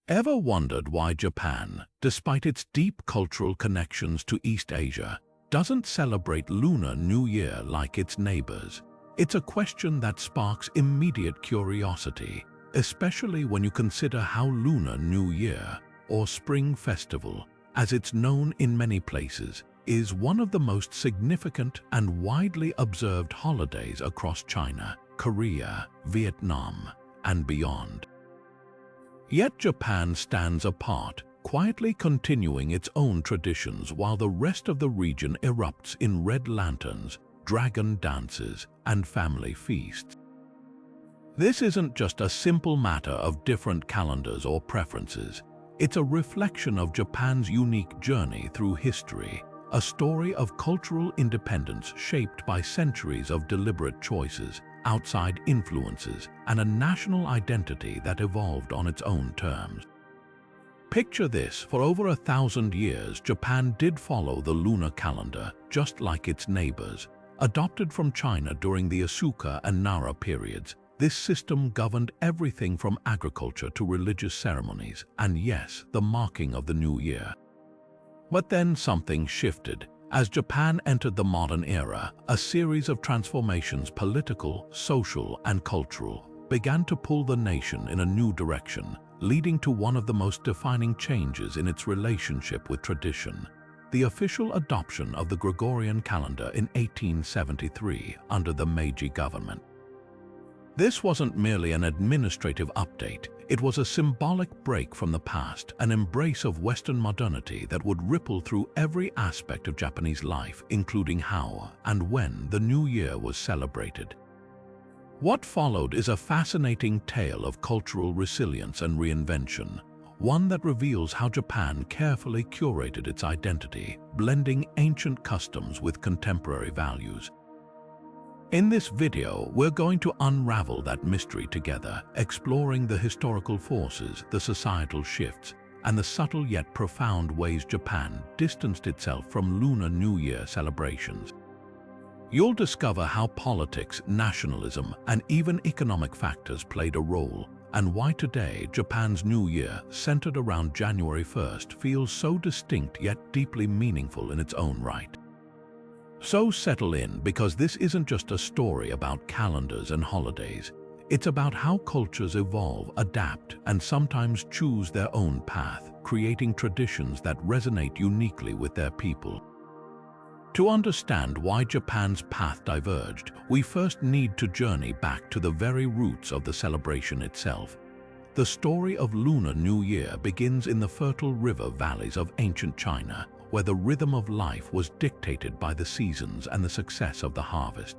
Ever wondered why Japan, despite its deep cultural connections to East Asia, doesn't celebrate Lunar New Year like its neighbors? It's a question that sparks immediate curiosity, especially when you consider how Lunar New Year, or Spring Festival, as it's known in many places, is one of the most significant and widely observed holidays across China, Korea, Vietnam, and beyond. Yet Japan stands apart, quietly continuing its own traditions while the rest of the region erupts in red lanterns, dragon dances, and family feasts. This isn't just a simple matter of different calendars or preferences. It's a reflection of Japan's unique journey through history, a story of cultural independence shaped by centuries of deliberate choices, outside influences, and a national identity that evolved on its own terms. Picture this: for over 1,000 years, Japan did follow the lunar calendar, just like its neighbors. Adopted from China during the Asuka and Nara periods, this system governed everything from agriculture to religious ceremonies, and yes, the marking of the new year. But then something shifted. As Japan entered the modern era, a series of transformations, political, social, and cultural, began to pull the nation in a new direction, leading to one of the most defining changes in its relationship with tradition: the official adoption of the Gregorian calendar in 1873 under the Meiji government. This wasn't merely an administrative update, it was a symbolic break from the past, an embrace of Western modernity that would ripple through every aspect of Japanese life, including how and when the new year was celebrated. What followed is a fascinating tale of cultural resilience and reinvention, one that reveals how Japan carefully curated its identity, blending ancient customs with contemporary values. In this video, we're going to unravel that mystery together, exploring the historical forces, the societal shifts, and the subtle yet profound ways Japan distanced itself from Lunar New Year celebrations. You'll discover how politics, nationalism, and even economic factors played a role, and why today Japan's New Year, centered around January 1st, feels so distinct yet deeply meaningful in its own right. So settle in, because this isn't just a story about calendars and holidays. It's about how cultures evolve, adapt, and sometimes choose their own path, creating traditions that resonate uniquely with their people. To understand why Japan's path diverged, we first need to journey back to the very roots of the celebration itself. The story of Lunar New Year begins in the fertile river valleys of ancient China, where the rhythm of life was dictated by the seasons and the success of the harvest.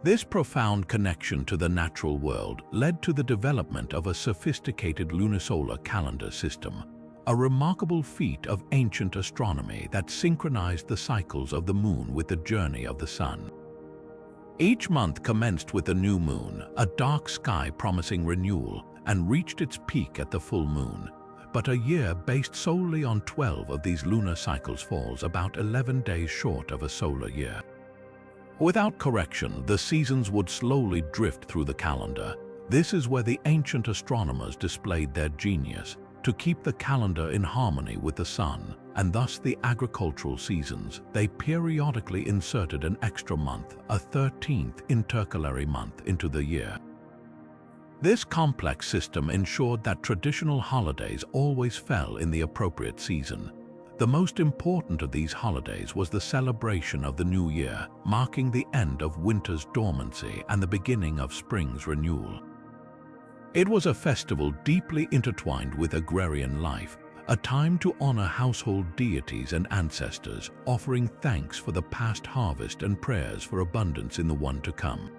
This profound connection to the natural world led to the development of a sophisticated lunisolar calendar system, a remarkable feat of ancient astronomy that synchronized the cycles of the moon with the journey of the sun. Each month commenced with the new moon, a dark sky promising renewal, and reached its peak at the full moon. But a year based solely on 12 of these lunar cycles falls about 11 days short of a solar year. Without correction, the seasons would slowly drift through the calendar. This is where the ancient astronomers displayed their genius, to keep the calendar in harmony with the sun, and thus the agricultural seasons. They periodically inserted an extra month, a 13th intercalary month, into the year. This complex system ensured that traditional holidays always fell in the appropriate season. The most important of these holidays was the celebration of the New Year, marking the end of winter's dormancy and the beginning of spring's renewal. It was a festival deeply intertwined with agrarian life, a time to honor household deities and ancestors, offering thanks for the past harvest and prayers for abundance in the one to come.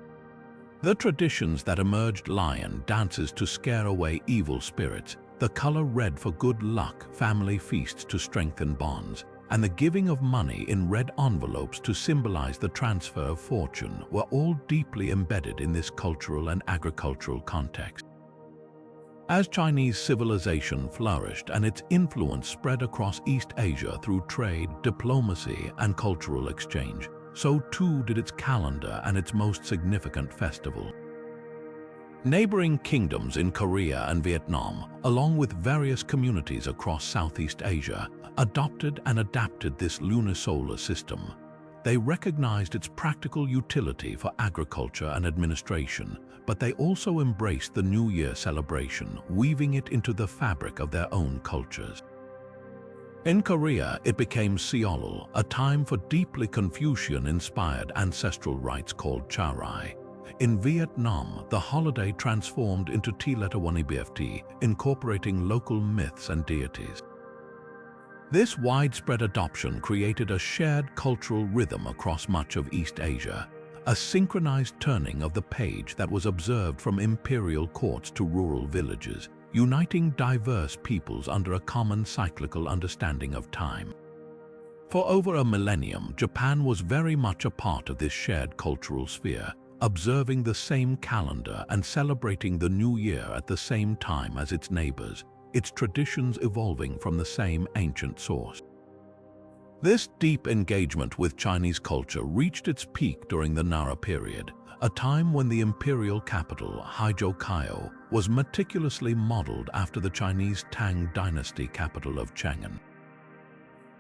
The traditions that emerged: lion dances to scare away evil spirits, the color red for good luck, family feasts to strengthen bonds, and the giving of money in red envelopes to symbolize the transfer of fortune, were all deeply embedded in this cultural and agricultural context. As Chinese civilization flourished and its influence spread across East Asia through trade, diplomacy, and cultural exchange, so too did its calendar and its most significant festival. Neighboring kingdoms in Korea and Vietnam, along with various communities across Southeast Asia, adopted and adapted this lunar solar system. They recognized its practical utility for agriculture and administration, but they also embraced the New Year celebration, weaving it into the fabric of their own cultures. In Korea, it became Seollal, a time for deeply Confucian-inspired ancestral rites called Charai. In Vietnam, the holiday transformed into Tea, incorporating local myths and deities. This widespread adoption created a shared cultural rhythm across much of East Asia, a synchronized turning of the page that was observed from imperial courts to rural villages, uniting diverse peoples under a common cyclical understanding of time. For over a millennium, Japan was very much a part of this shared cultural sphere, observing the same calendar and celebrating the New Year at the same time as its neighbors, its traditions evolving from the same ancient source. This deep engagement with Chinese culture reached its peak during the Nara period, a time when the imperial capital, Heizhou was meticulously modeled after the Chinese Tang dynasty capital of Chang'an.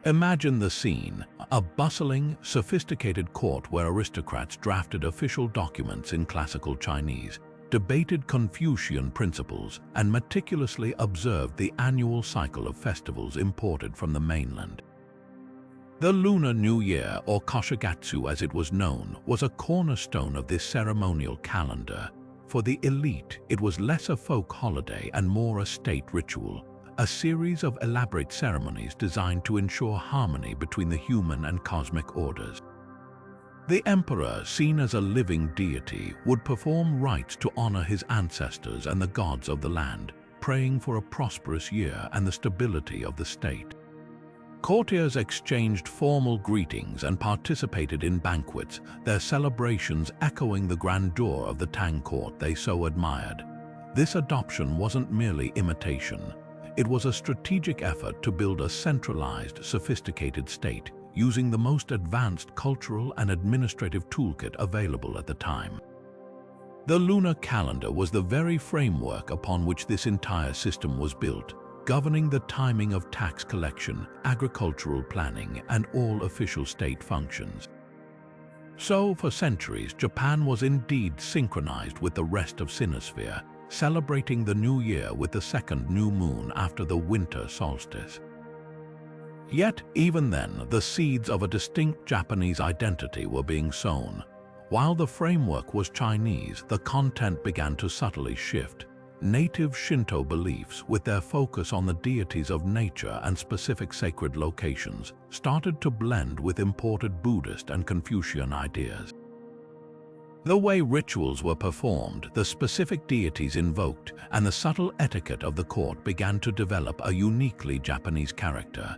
Imagine the scene, a bustling, sophisticated court where aristocrats drafted official documents in classical Chinese, debated Confucian principles, and meticulously observed the annual cycle of festivals imported from the mainland. The Lunar New Year, or Shogatsu as it was known, was a cornerstone of this ceremonial calendar. For the elite, it was less a folk holiday and more a state ritual, a series of elaborate ceremonies designed to ensure harmony between the human and cosmic orders. The emperor, seen as a living deity, would perform rites to honor his ancestors and the gods of the land, praying for a prosperous year and the stability of the state. Courtiers exchanged formal greetings and participated in banquets, their celebrations echoing the grandeur of the Tang court they so admired. This adoption wasn't merely imitation. It was a strategic effort to build a centralized, sophisticated state, using the most advanced cultural and administrative toolkit available at the time. The lunar calendar was the very framework upon which this entire system was built, governing the timing of tax collection, agricultural planning, and all official state functions. So, for centuries, Japan was indeed synchronized with the rest of Sinosphere, celebrating the New Year with the second new moon after the winter solstice. Yet, even then, the seeds of a distinct Japanese identity were being sown. While the framework was Chinese, the content began to subtly shift. Native Shinto beliefs, with their focus on the deities of nature and specific sacred locations, started to blend with imported Buddhist and Confucian ideas. The way rituals were performed, the specific deities invoked, and the subtle etiquette of the court began to develop a uniquely Japanese character.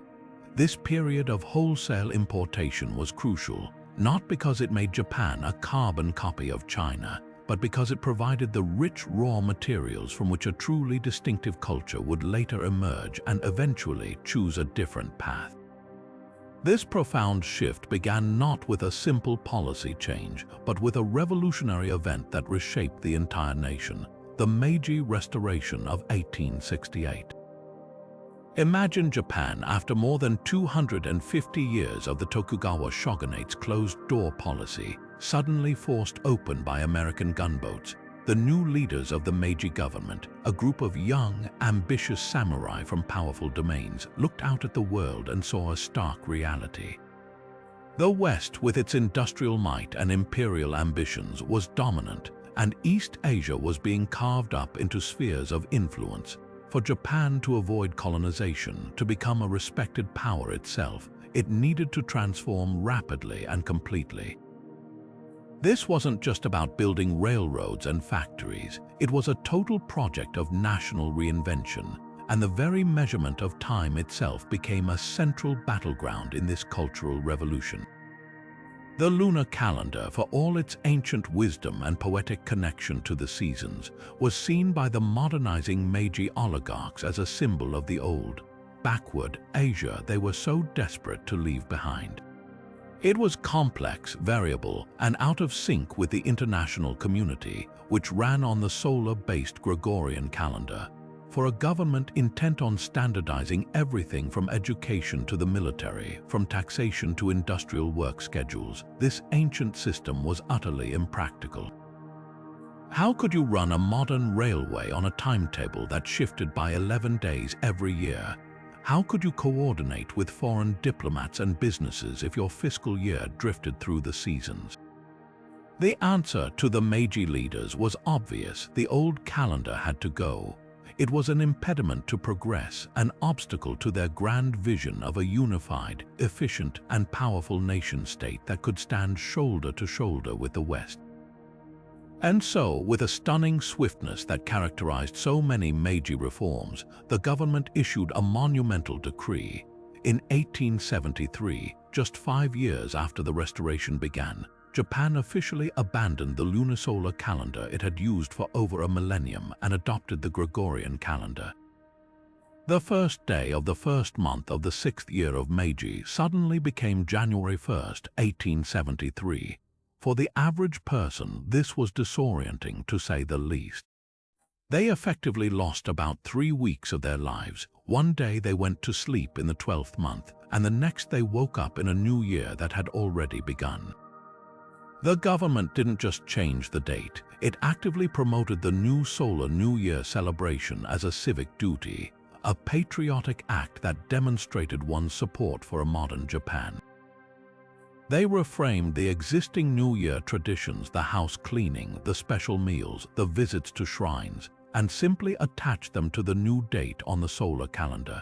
This period of wholesale importation was crucial, not because it made Japan a carbon copy of China, but because it provided the rich raw materials from which a truly distinctive culture would later emerge and eventually choose a different path. This profound shift began not with a simple policy change, but with a revolutionary event that reshaped the entire nation, the Meiji Restoration of 1868. Imagine Japan after more than 250 years of the Tokugawa shogunate's closed-door policy, suddenly forced open by American gunboats. The new leaders of the Meiji government, a group of young, ambitious samurai from powerful domains, looked out at the world and saw a stark reality. The West, with its industrial might and imperial ambitions, was dominant, and East Asia was being carved up into spheres of influence. For Japan to avoid colonization, to become a respected power itself, it needed to transform rapidly and completely. This wasn't just about building railroads and factories. It was a total project of national reinvention, and the very measurement of time itself became a central battleground in this cultural revolution. The lunar calendar, for all its ancient wisdom and poetic connection to the seasons, was seen by the modernizing Meiji oligarchs as a symbol of the old, backward Asia they were so desperate to leave behind. It was complex, variable, and out of sync with the international community, which ran on the solar-based Gregorian calendar. For a government intent on standardizing everything from education to the military, from taxation to industrial work schedules, this ancient system was utterly impractical. How could you run a modern railway on a timetable that shifted by 11 days every year? How could you coordinate with foreign diplomats and businesses if your fiscal year drifted through the seasons? The answer to the Meiji leaders was obvious. The old calendar had to go. It was an impediment to progress, an obstacle to their grand vision of a unified, efficient, and powerful nation-state that could stand shoulder to shoulder with the West. And so, with a stunning swiftness that characterized so many Meiji reforms, the government issued a monumental decree. In 1873, just 5 years after the Restoration began, Japan officially abandoned the lunisolar calendar it had used for over a millennium and adopted the Gregorian calendar. The first day of the first month of the 6th year of Meiji suddenly became January 1st, 1873. For the average person, this was disorienting, to say the least. They effectively lost about 3 weeks of their lives. One day they went to sleep in the 12th month, and the next they woke up in a new year that had already begun. The government didn't just change the date, it actively promoted the new Solar New Year celebration as a civic duty, a patriotic act that demonstrated one's support for a modern Japan. They reframed the existing New Year traditions, the house cleaning, the special meals, the visits to shrines, and simply attached them to the new date on the solar calendar.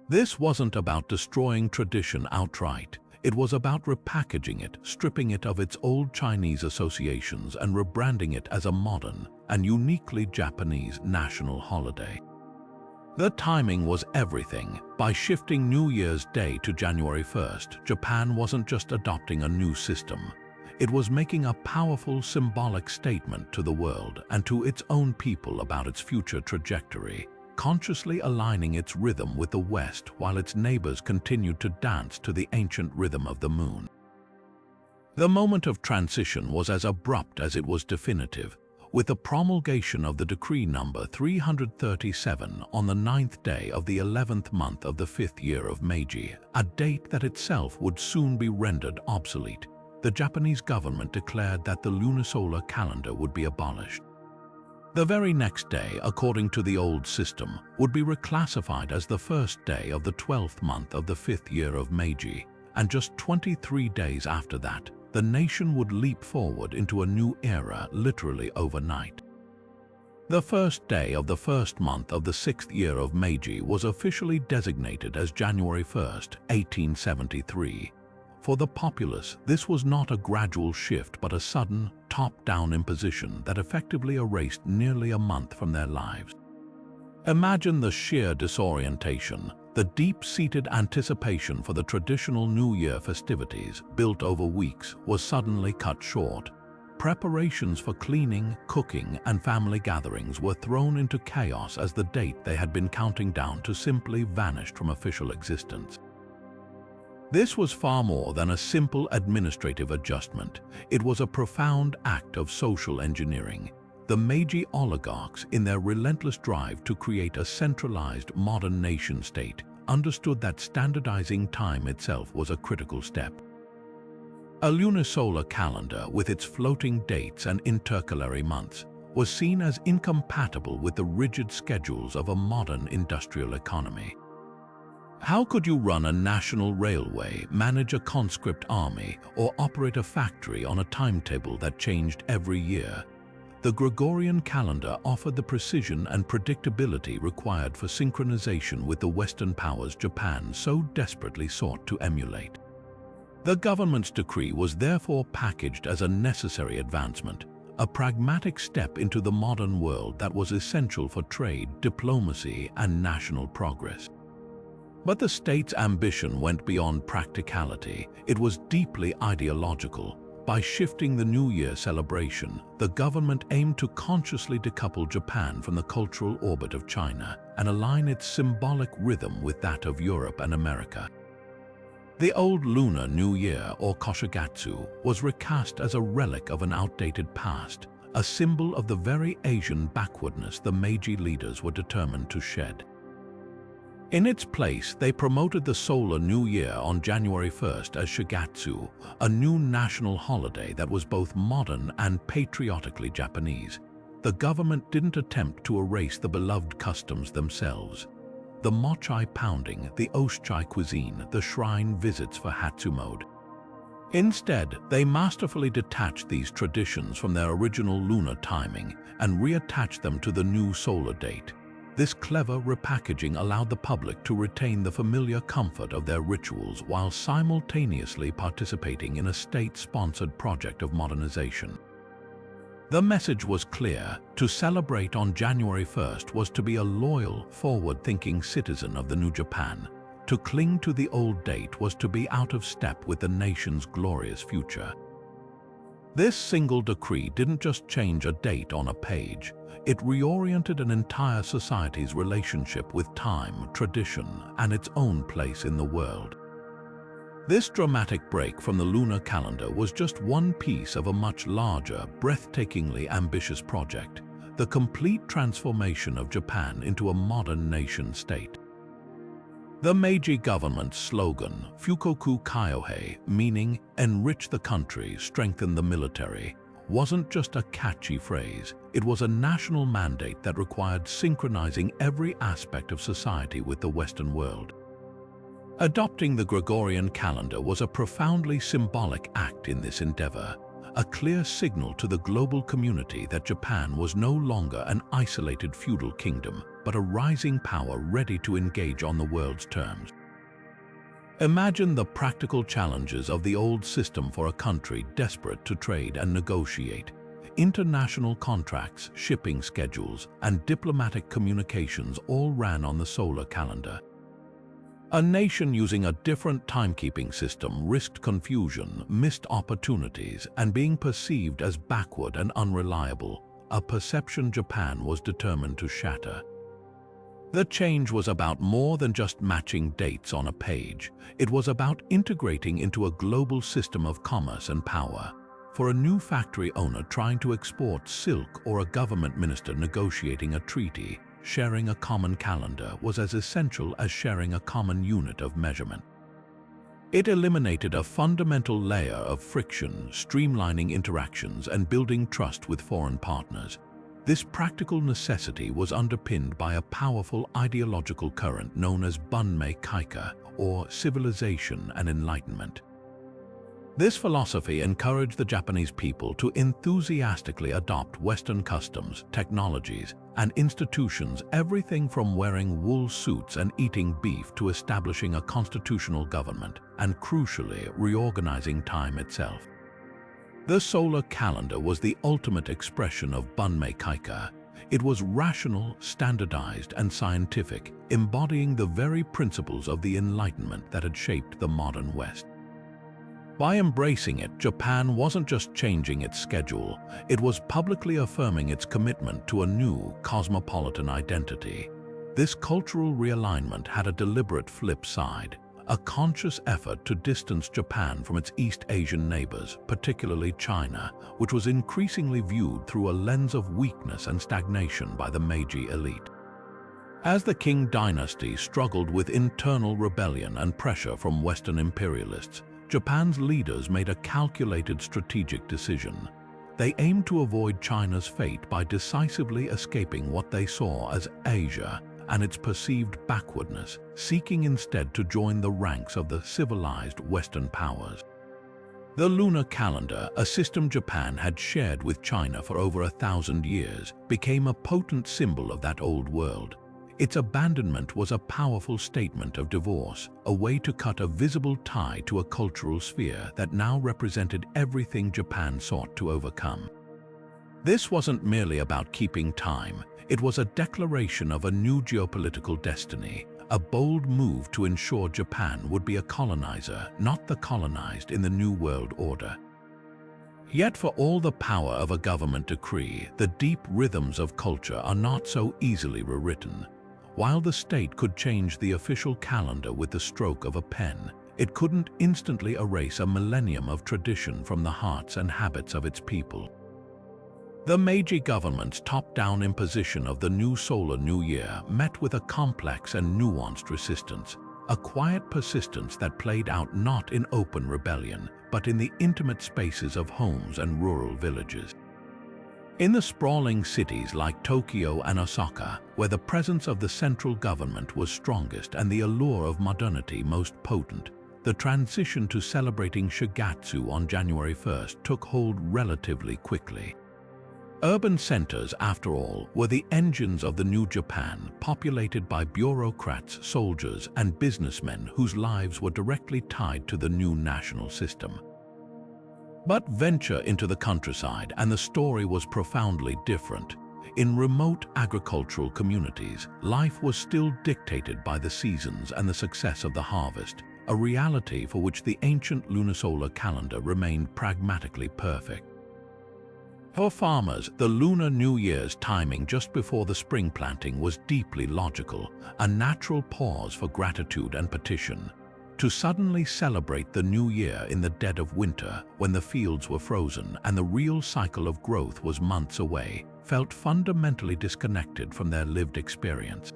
This wasn't about destroying tradition outright. It was about repackaging it, stripping it of its old Chinese associations and rebranding it as a modern and uniquely Japanese national holiday. The timing was everything. By shifting New Year's Day to January 1st, Japan wasn't just adopting a new system. It was making a powerful symbolic statement to the world and to its own people about its future trajectory, consciously aligning its rhythm with the West while its neighbors continued to dance to the ancient rhythm of the moon. The moment of transition was as abrupt as it was definitive, with the promulgation of the decree number 337 on the 9th day of the 11th month of the 5th year of Meiji, a date that itself would soon be rendered obsolete. The Japanese government declared that the lunisolar calendar would be abolished. The very next day, according to the old system, would be reclassified as the first day of the 12th month of the 5th year of Meiji, and just 23 days after that, the nation would leap forward into a new era literally overnight. The first day of the first month of the 6th year of Meiji was officially designated as January 1st, 1873. For the populace, this was not a gradual shift but a sudden, top-down imposition that effectively erased nearly a month from their lives. Imagine the sheer disorientation. The deep-seated anticipation for the traditional New Year festivities, built over weeks, was suddenly cut short. Preparations for cleaning, cooking, and family gatherings were thrown into chaos as the date they had been counting down to simply vanished from official existence. This was far more than a simple administrative adjustment. It was a profound act of social engineering. The Meiji oligarchs, in their relentless drive to create a centralized modern nation-state, understood that standardizing time itself was a critical step. A lunisolar calendar, with its floating dates and intercalary months, was seen as incompatible with the rigid schedules of a modern industrial economy. How could you run a national railway, manage a conscript army, or operate a factory on a timetable that changed every year? The Gregorian calendar offered the precision and predictability required for synchronization with the Western powers Japan so desperately sought to emulate. The government's decree was therefore packaged as a necessary advancement, a pragmatic step into the modern world that was essential for trade, diplomacy, and national progress. But the state's ambition went beyond practicality. It was deeply ideological. By shifting the New Year celebration, the government aimed to consciously decouple Japan from the cultural orbit of China and align its symbolic rhythm with that of Europe and America. The old Lunar New Year, or Shogatsu, was recast as a relic of an outdated past, a symbol of the very Asian backwardness the Meiji leaders were determined to shed. In its place, they promoted the solar New Year on January 1st as Shogatsu, a new national holiday that was both modern and patriotically Japanese. The government didn't attempt to erase the beloved customs themselves. The mochai pounding, the oshchai cuisine, the shrine visits for Hatsumode. Instead, they masterfully detached these traditions from their original lunar timing and reattached them to the new solar date. This clever repackaging allowed the public to retain the familiar comfort of their rituals while simultaneously participating in a state-sponsored project of modernization. The message was clear: to celebrate on January 1st was to be a loyal, forward-thinking citizen of the new Japan. To cling to the old date was to be out of step with the nation's glorious future. This single decree didn't just change a date on a page. It reoriented an entire society's relationship with time, tradition, and its own place in the world. This dramatic break from the lunar calendar was just one piece of a much larger, breathtakingly ambitious project: the complete transformation of Japan into a modern nation-state. The Meiji government's slogan, Fukoku Kyohei, meaning "enrich the country, strengthen the military," wasn't just a catchy phrase. It was a national mandate that required synchronizing every aspect of society with the Western world. Adopting the Gregorian calendar was a profoundly symbolic act in this endeavor, a clear signal to the global community that Japan was no longer an isolated feudal kingdom, but a rising power ready to engage on the world's terms. Imagine the practical challenges of the old system for a country desperate to trade and negotiate. International contracts, shipping schedules, and diplomatic communications all ran on the solar calendar. A nation using a different timekeeping system risked confusion, missed opportunities, and being perceived as backward and unreliable, a perception Japan was determined to shatter. The change was about more than just matching dates on a page. It was about integrating into a global system of commerce and power. For a new factory owner trying to export silk or a government minister negotiating a treaty, sharing a common calendar was as essential as sharing a common unit of measurement. It eliminated a fundamental layer of friction, streamlining interactions and building trust with foreign partners. This practical necessity was underpinned by a powerful ideological current known as Bunmei Kaika, or civilization and enlightenment. This philosophy encouraged the Japanese people to enthusiastically adopt Western customs, technologies, and institutions, everything from wearing wool suits and eating beef to establishing a constitutional government, and crucially, reorganizing time itself. The solar calendar was the ultimate expression of Bunmei Kaika. It was rational, standardized, and scientific, embodying the very principles of the Enlightenment that had shaped the modern West. By embracing it, Japan wasn't just changing its schedule, it was publicly affirming its commitment to a new cosmopolitan identity. This cultural realignment had a deliberate flip side, a conscious effort to distance Japan from its East Asian neighbors, particularly China, which was increasingly viewed through a lens of weakness and stagnation by the Meiji elite. As the Qing dynasty struggled with internal rebellion and pressure from Western imperialists, Japan's leaders made a calculated strategic decision. They aimed to avoid China's fate by decisively escaping what they saw as Asia and its perceived backwardness, seeking instead to join the ranks of the civilized Western powers. The lunar calendar, a system Japan had shared with China for over 1,000 years, became a potent symbol of that old world. Its abandonment was a powerful statement of divorce, a way to cut a visible tie to a cultural sphere that now represented everything Japan sought to overcome. This wasn't merely about keeping time, it was a declaration of a new geopolitical destiny, a bold move to ensure Japan would be a colonizer, not the colonized in the New World Order. Yet for all the power of a government decree, the deep rhythms of culture are not so easily rewritten. While the state could change the official calendar with the stroke of a pen, it couldn't instantly erase a millennium of tradition from the hearts and habits of its people. The Meiji government's top-down imposition of the new Solar New Year met with a complex and nuanced resistance, a quiet persistence that played out not in open rebellion, but in the intimate spaces of homes and rural villages. In the sprawling cities like Tokyo and Osaka, where the presence of the central government was strongest and the allure of modernity most potent, the transition to celebrating Shogatsu on January 1st took hold relatively quickly. Urban centers, after all, were the engines of the new Japan, populated by bureaucrats, soldiers, and businessmen whose lives were directly tied to the new national system. But venture into the countryside and the story was profoundly different. In remote agricultural communities, life was still dictated by the seasons and the success of the harvest, a reality for which the ancient lunisolar calendar remained pragmatically perfect. For farmers, the Lunar New Year's timing just before the spring planting was deeply logical, a natural pause for gratitude and petition. To suddenly celebrate the new year in the dead of winter, when the fields were frozen and the real cycle of growth was months away, felt fundamentally disconnected from their lived experience.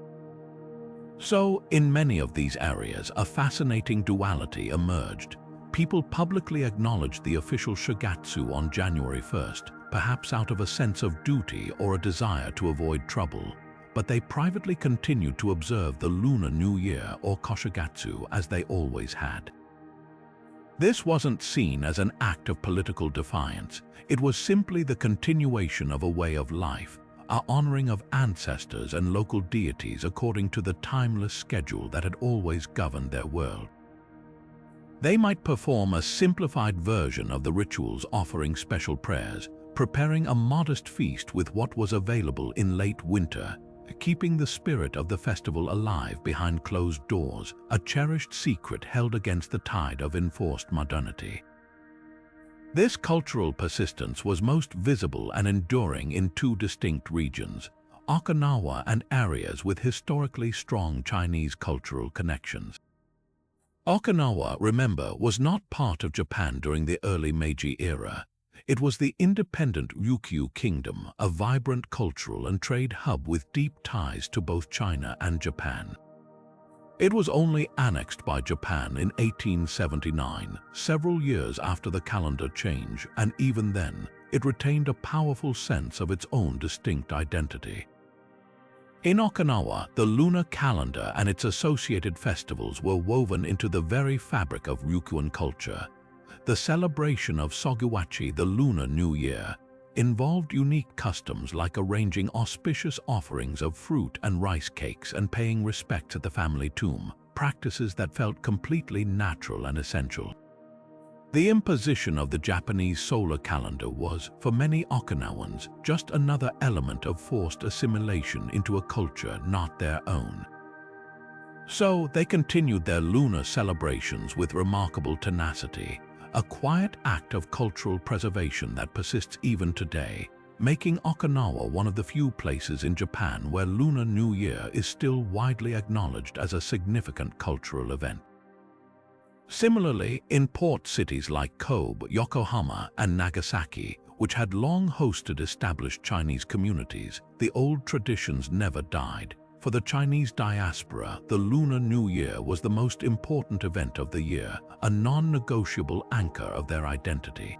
So, in many of these areas, a fascinating duality emerged. People publicly acknowledged the official Shogatsu on January 1st, perhaps out of a sense of duty or a desire to avoid trouble, but they privately continued to observe the Lunar New Year or Koshigatsu as they always had. This wasn't seen as an act of political defiance. It was simply the continuation of a way of life, a honoring of ancestors and local deities according to the timeless schedule that had always governed their world. They might perform a simplified version of the rituals, offering special prayers, preparing a modest feast with what was available in late winter, keeping the spirit of the festival alive behind closed doors, a cherished secret held against the tide of enforced modernity. This cultural persistence was most visible and enduring in two distinct regions, Okinawa and areas with historically strong Chinese cultural connections. Okinawa, remember, was not part of Japan during the early Meiji era. It was the independent Ryukyu Kingdom, a vibrant cultural and trade hub with deep ties to both China and Japan. It was only annexed by Japan in 1879, several years after the calendar change, and even then, it retained a powerful sense of its own distinct identity. In Okinawa, the lunar calendar and its associated festivals were woven into the very fabric of Ryukyuan culture. The celebration of Soguwachi, the Lunar New Year, involved unique customs like arranging auspicious offerings of fruit and rice cakes and paying respects at the family tomb, practices that felt completely natural and essential. The imposition of the Japanese solar calendar was, for many Okinawans, just another element of forced assimilation into a culture not their own. So they continued their lunar celebrations with remarkable tenacity, a quiet act of cultural preservation that persists even today, making Okinawa one of the few places in Japan where Lunar New Year is still widely acknowledged as a significant cultural event. Similarly, in port cities like Kobe, Yokohama, and Nagasaki, which had long hosted established Chinese communities, the old traditions never died. For the Chinese diaspora, the Lunar New Year was the most important event of the year, a non-negotiable anchor of their identity.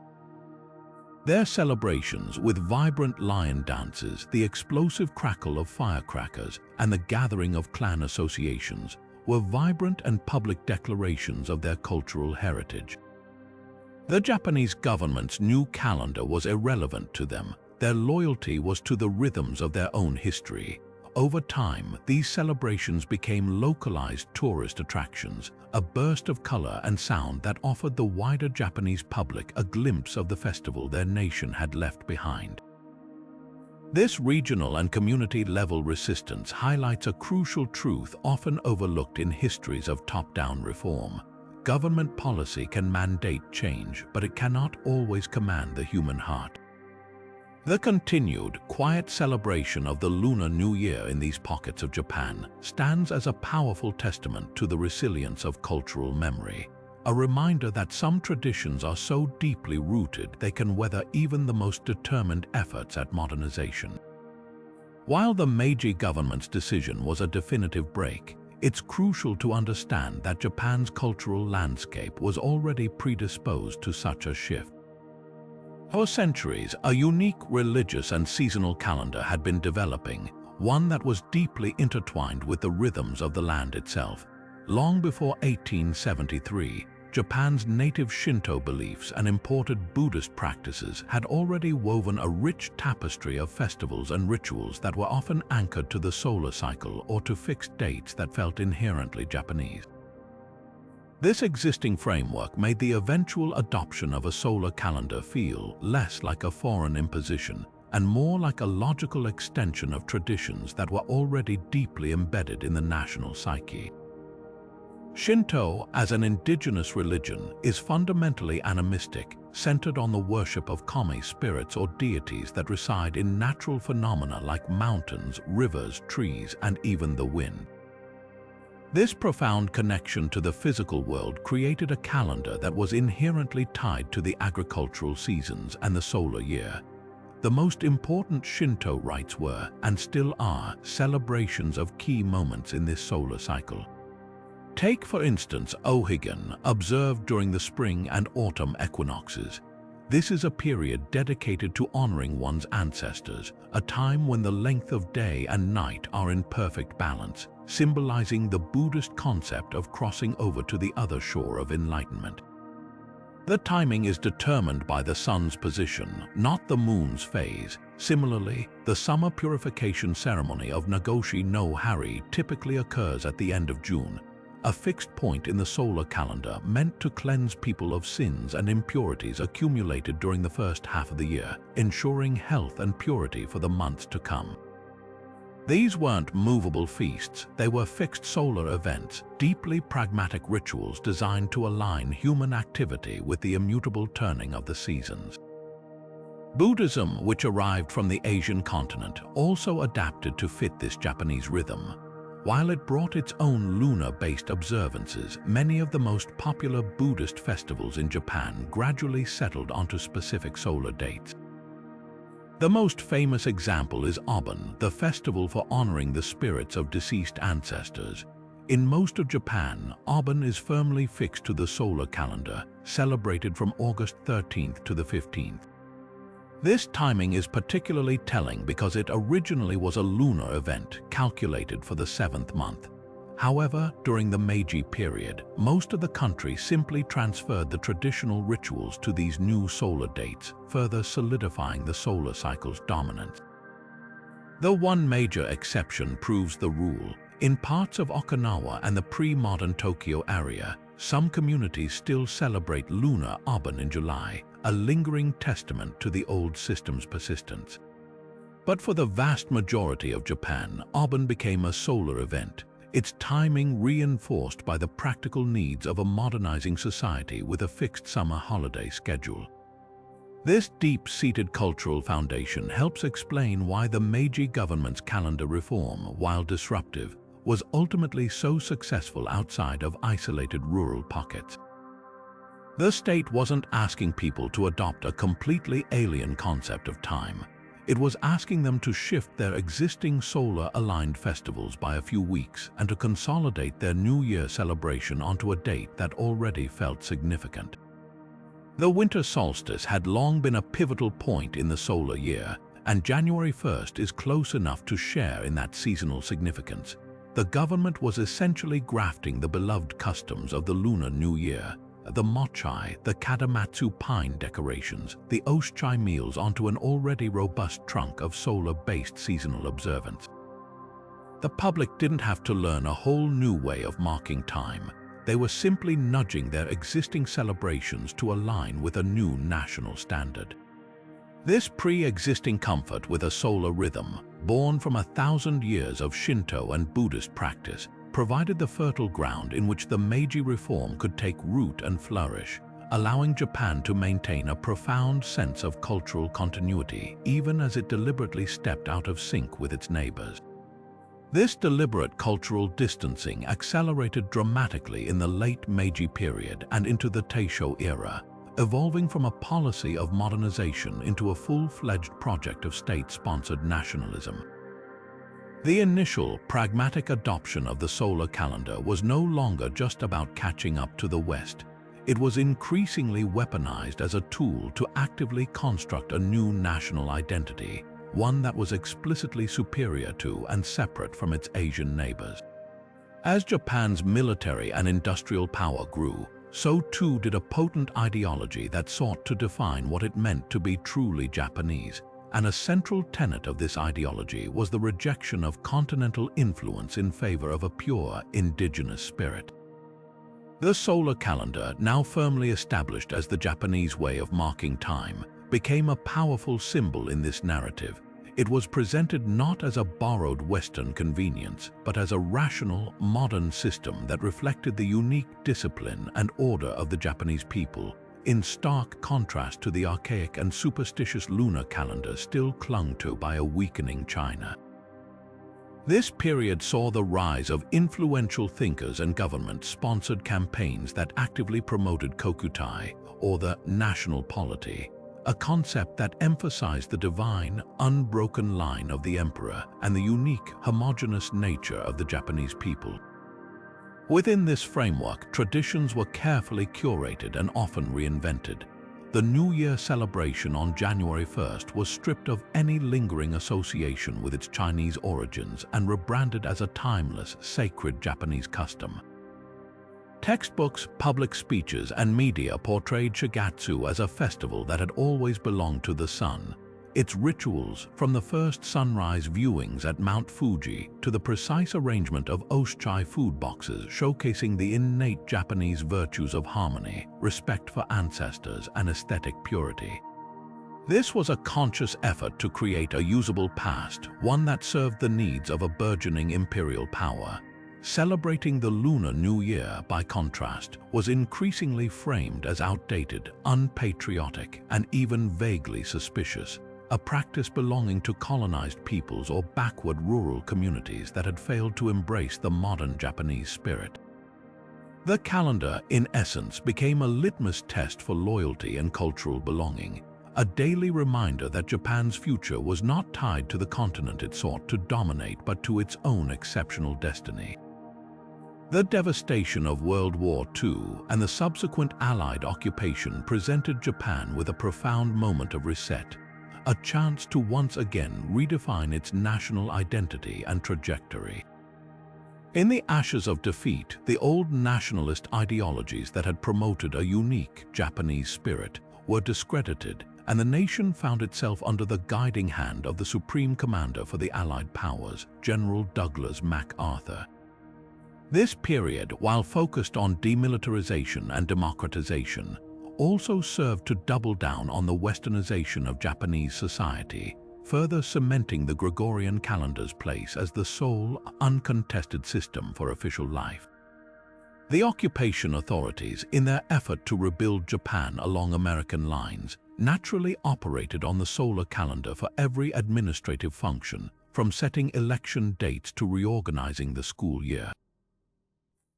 Their celebrations, with vibrant lion dances, the explosive crackle of firecrackers, and the gathering of clan associations, were vibrant and public declarations of their cultural heritage. The Japanese government's new calendar was irrelevant to them. Their loyalty was to the rhythms of their own history. Over time, these celebrations became localized tourist attractions, a burst of color and sound that offered the wider Japanese public a glimpse of the festival their nation had left behind. This regional and community-level resistance highlights a crucial truth often overlooked in histories of top-down reform. Government policy can mandate change, but it cannot always command the human heart. The continued, quiet celebration of the Lunar New Year in these pockets of Japan stands as a powerful testament to the resilience of cultural memory. a reminder that some traditions are so deeply rooted they can weather even the most determined efforts at modernization. While the Meiji government's decision was a definitive break, it's crucial to understand that Japan's cultural landscape was already predisposed to such a shift. For centuries, a unique religious and seasonal calendar had been developing, one that was deeply intertwined with the rhythms of the land itself. Long before 1873, Japan's native Shinto beliefs and imported Buddhist practices had already woven a rich tapestry of festivals and rituals that were often anchored to the solar cycle or to fixed dates that felt inherently Japanese. This existing framework made the eventual adoption of a solar calendar feel less like a foreign imposition and more like a logical extension of traditions that were already deeply embedded in the national psyche. Shinto, as an indigenous religion, is fundamentally animistic, centered on the worship of kami spirits or deities that reside in natural phenomena like mountains, rivers, trees, and even the wind. This profound connection to the physical world created a calendar that was inherently tied to the agricultural seasons and the solar year. The most important Shinto rites were, and still are, celebrations of key moments in this solar cycle. Take, for instance, Ohigan, observed during the spring and autumn equinoxes. This is a period dedicated to honoring one's ancestors, a time when the length of day and night are in perfect balance, symbolizing the Buddhist concept of crossing over to the other shore of enlightenment. The timing is determined by the sun's position, not the moon's phase. Similarly, the summer purification ceremony of Nagoshi no Hari typically occurs at the end of June, a fixed point in the solar calendar meant to cleanse people of sins and impurities accumulated during the first half of the year, ensuring health and purity for the months to come. These weren't movable feasts, they were fixed solar events, deeply pragmatic rituals designed to align human activity with the immutable turning of the seasons. Buddhism, which arrived from the Asian continent, also adapted to fit this Japanese rhythm. While it brought its own lunar-based observances, many of the most popular Buddhist festivals in Japan gradually settled onto specific solar dates. The most famous example is Obon, the festival for honoring the spirits of deceased ancestors. In most of Japan, Obon is firmly fixed to the solar calendar, celebrated from August 13th to the 15th. This timing is particularly telling because it originally was a lunar event calculated for the 7th month. However, during the Meiji period, most of the country simply transferred the traditional rituals to these new solar dates, further solidifying the solar cycle's dominance. Though one major exception proves the rule, in parts of Okinawa and the pre-modern Tokyo area, some communities still celebrate lunar Obon in July, a lingering testament to the old system's persistence. But for the vast majority of Japan, Obon became a solar event, its timing reinforced by the practical needs of a modernizing society with a fixed summer holiday schedule. This deep-seated cultural foundation helps explain why the Meiji government's calendar reform, while disruptive, was ultimately so successful outside of isolated rural pockets. The state wasn't asking people to adopt a completely alien concept of time. It was asking them to shift their existing solar-aligned festivals by a few weeks and to consolidate their New Year celebration onto a date that already felt significant. The winter solstice had long been a pivotal point in the solar year, and January 1st is close enough to share in that seasonal significance. The government was essentially grafting the beloved customs of the Lunar New Year, the mochai, the kadamatsu pine decorations, the oshchai meals onto an already robust trunk of solar-based seasonal observance. The public didn't have to learn a whole new way of marking time. They were simply nudging their existing celebrations to align with a new national standard. This pre-existing comfort with a solar rhythm, born from 1,000 years of Shinto and Buddhist practice, provided the fertile ground in which the Meiji reform could take root and flourish, allowing Japan to maintain a profound sense of cultural continuity even as it deliberately stepped out of sync with its neighbors. This deliberate cultural distancing accelerated dramatically in the late Meiji period and into the Taisho era, evolving from a policy of modernization into a full-fledged project of state-sponsored nationalism. The initial, pragmatic adoption of the solar calendar was no longer just about catching up to the West. It was increasingly weaponized as a tool to actively construct a new national identity, one that was explicitly superior to and separate from its Asian neighbors. As Japan's military and industrial power grew, so too did a potent ideology that sought to define what it meant to be truly Japanese, and a central tenet of this ideology was the rejection of continental influence in favor of a pure indigenous spirit. The solar calendar, now firmly established as the Japanese way of marking time, became a powerful symbol in this narrative. It was presented not as a borrowed Western convenience, but as a rational, modern system that reflected the unique discipline and order of the Japanese people, in stark contrast to the archaic and superstitious lunar calendar still clung to by a weakening China. This period saw the rise of influential thinkers and government-sponsored campaigns that actively promoted kokutai, or the national polity, a concept that emphasized the divine, unbroken line of the emperor and the unique, homogeneous nature of the Japanese people. Within this framework, traditions were carefully curated and often reinvented. The New Year celebration on January 1st was stripped of any lingering association with its Chinese origins and rebranded as a timeless, sacred Japanese custom. Textbooks, public speeches, and media portrayed Shogatsu as a festival that had always belonged to the sun. Its rituals, from the first sunrise viewings at Mount Fuji to the precise arrangement of oshchai food boxes showcasing the innate Japanese virtues of harmony, respect for ancestors, and aesthetic purity. This was a conscious effort to create a usable past, one that served the needs of a burgeoning imperial power. Celebrating the Lunar New Year, by contrast, was increasingly framed as outdated, unpatriotic, and even vaguely suspicious, a practice belonging to colonized peoples or backward rural communities that had failed to embrace the modern Japanese spirit. The calendar, in essence, became a litmus test for loyalty and cultural belonging, a daily reminder that Japan's future was not tied to the continent it sought to dominate but to its own exceptional destiny. The devastation of World War II and the subsequent Allied occupation presented Japan with a profound moment of reset, a chance to once again redefine its national identity and trajectory. In the ashes of defeat, the old nationalist ideologies that had promoted a unique Japanese spirit were discredited, and the nation found itself under the guiding hand of the supreme commander for the Allied powers, General Douglas MacArthur. This period, while focused on demilitarization and democratization, also served to double down on the Westernization of Japanese society, further cementing the Gregorian calendar's place as the sole, uncontested system for official life. The occupation authorities, in their effort to rebuild Japan along American lines, naturally operated on the solar calendar for every administrative function, from setting election dates to reorganizing the school year.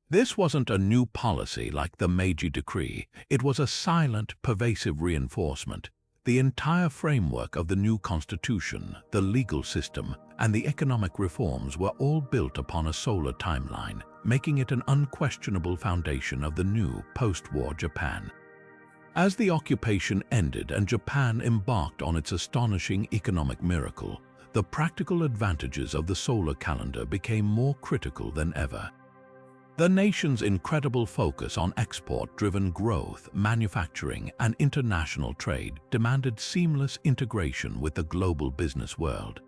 This wasn't a new policy like the Meiji Decree. It was a silent, pervasive reinforcement. The entire framework of the new constitution, the legal system, and the economic reforms were all built upon a solar timeline, making it an unquestionable foundation of the new post-war Japan. As the occupation ended and Japan embarked on its astonishing economic miracle, the practical advantages of the solar calendar became more critical than ever. The nation's incredible focus on export-driven growth, manufacturing, and international trade demanded seamless integration with the global business world.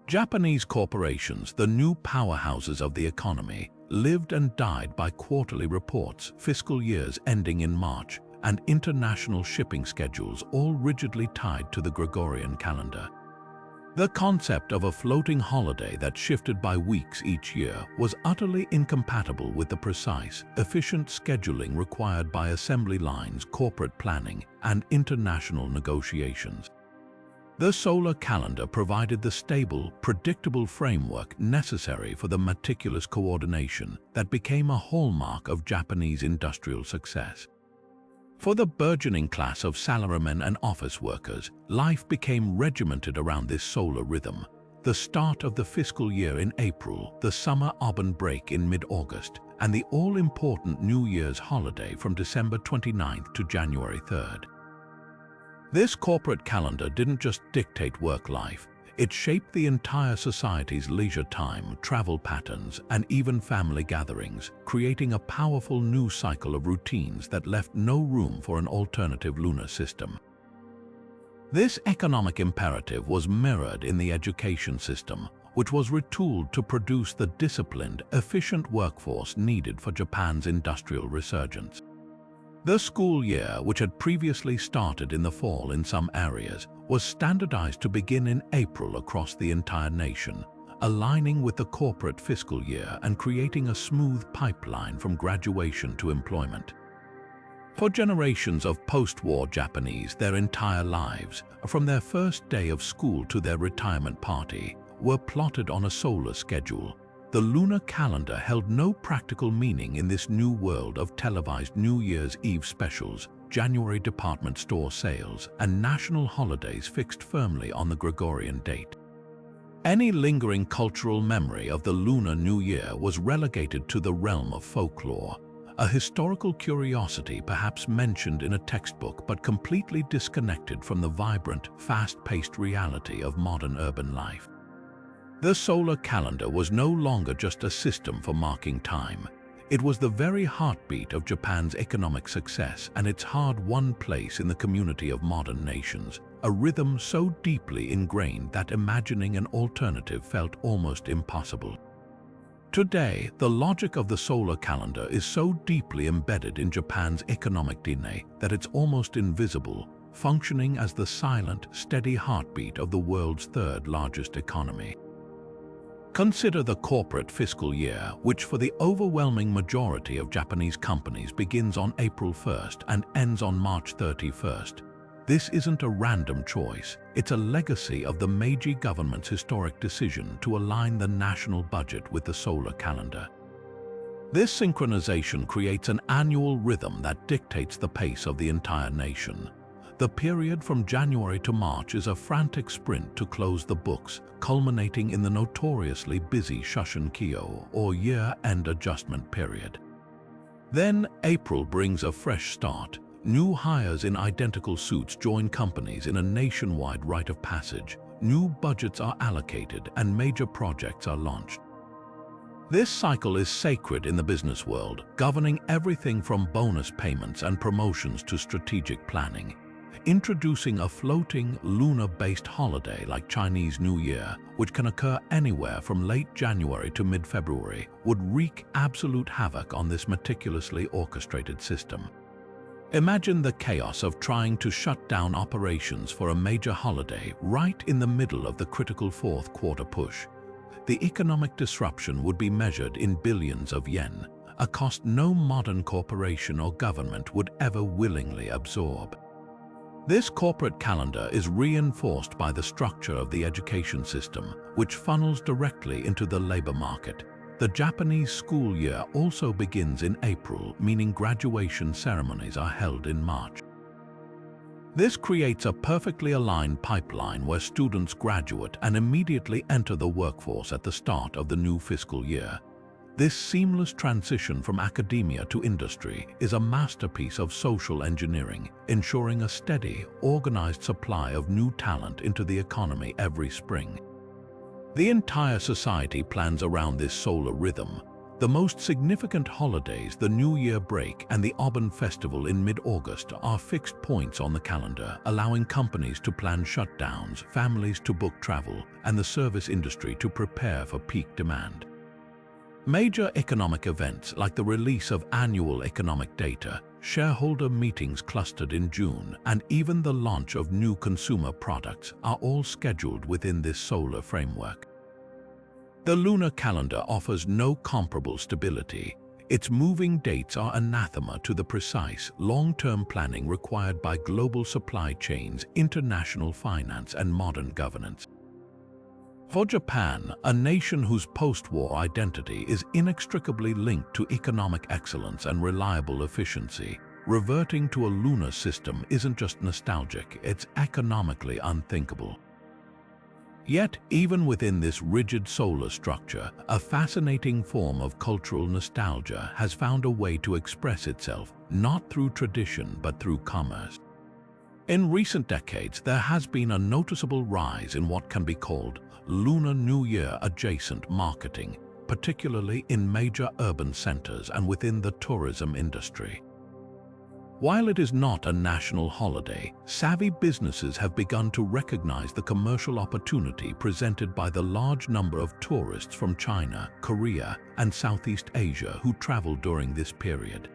Japanese corporations, the new powerhouses of the economy, lived and died by quarterly reports, fiscal years ending in March, and international shipping schedules all rigidly tied to the Gregorian calendar. The concept of a floating holiday that shifted by weeks each year was utterly incompatible with the precise, efficient scheduling required by assembly lines, corporate planning, and international negotiations. The solar calendar provided the stable, predictable framework necessary for the meticulous coordination that became a hallmark of Japanese industrial success. For the burgeoning class of salarymen and office workers, life became regimented around this solar rhythm. The start of the fiscal year in April, the summer auburn break in mid-August, and the all-important New Year's holiday from December 29th to January 3rd. This corporate calendar didn't just dictate work life, it shaped the entire society's leisure time, travel patterns, and even family gatherings, creating a powerful new cycle of routines that left no room for an alternative lunar system. This economic imperative was mirrored in the education system, which was retooled to produce the disciplined, efficient workforce needed for Japan's industrial resurgence. The school year, which had previously started in the fall in some areas, was standardized to begin in April across the entire nation, aligning with the corporate fiscal year and creating a smooth pipeline from graduation to employment. For generations of post-war Japanese, their entire lives, from their first day of school to their retirement party, were plotted on a solar schedule. The lunar calendar held no practical meaning in this new world of televised New Year's Eve specials, January department store sales, and national holidays fixed firmly on the Gregorian date. Any lingering cultural memory of the Lunar New Year was relegated to the realm of folklore, a historical curiosity perhaps mentioned in a textbook but completely disconnected from the vibrant, fast-paced reality of modern urban life. The solar calendar was no longer just a system for marking time. It was the very heartbeat of Japan's economic success and its hard-won place in the community of modern nations, a rhythm so deeply ingrained that imagining an alternative felt almost impossible. Today, the logic of the solar calendar is so deeply embedded in Japan's economic DNA that it's almost invisible, functioning as the silent, steady heartbeat of the world's third-largest economy. Consider the corporate fiscal year, which for the overwhelming majority of Japanese companies begins on April 1st and ends on March 31st. This isn't a random choice, it's a legacy of the Meiji government's historic decision to align the national budget with the solar calendar. This synchronization creates an annual rhythm that dictates the pace of the entire nation. The period from January to March is a frantic sprint to close the books, culminating in the notoriously busy Shushin-kyo, or year-end adjustment period. Then April brings a fresh start. New hires in identical suits join companies in a nationwide rite of passage. New budgets are allocated and major projects are launched. This cycle is sacred in the business world, governing everything from bonus payments and promotions to strategic planning. Introducing a floating, lunar-based holiday like Chinese New Year, which can occur anywhere from late January to mid-February, would wreak absolute havoc on this meticulously orchestrated system. Imagine the chaos of trying to shut down operations for a major holiday right in the middle of the critical fourth quarter push. The economic disruption would be measured in billions of yen, a cost no modern corporation or government would ever willingly absorb. This corporate calendar is reinforced by the structure of the education system, which funnels directly into the labor market. The Japanese school year also begins in April, meaning graduation ceremonies are held in March. This creates a perfectly aligned pipeline where students graduate and immediately enter the workforce at the start of the new fiscal year. This seamless transition from academia to industry is a masterpiece of social engineering, ensuring a steady, organized supply of new talent into the economy every spring. The entire society plans around this solar rhythm. The most significant holidays, the New Year break and the Auburn Festival in mid-August, are fixed points on the calendar, allowing companies to plan shutdowns, families to book travel, and the service industry to prepare for peak demand. Major economic events like the release of annual economic data, shareholder meetings clustered in June, and even the launch of new consumer products are all scheduled within this solar framework. The lunar calendar offers no comparable stability. Its moving dates are anathema to the precise, long-term planning required by global supply chains, international finance, and modern governance. For Japan, a nation whose post-war identity is inextricably linked to economic excellence and reliable efficiency, reverting to a lunar system isn't just nostalgic, it's economically unthinkable. Yet, even within this rigid solar structure, a fascinating form of cultural nostalgia has found a way to express itself, not through tradition but through commerce. In recent decades, there has been a noticeable rise in what can be called Lunar New Year adjacent marketing, particularly in major urban centers and within the tourism industry. While it is not a national holiday, savvy businesses have begun to recognize the commercial opportunity presented by the large number of tourists from China, Korea, and Southeast Asia who travel during this period.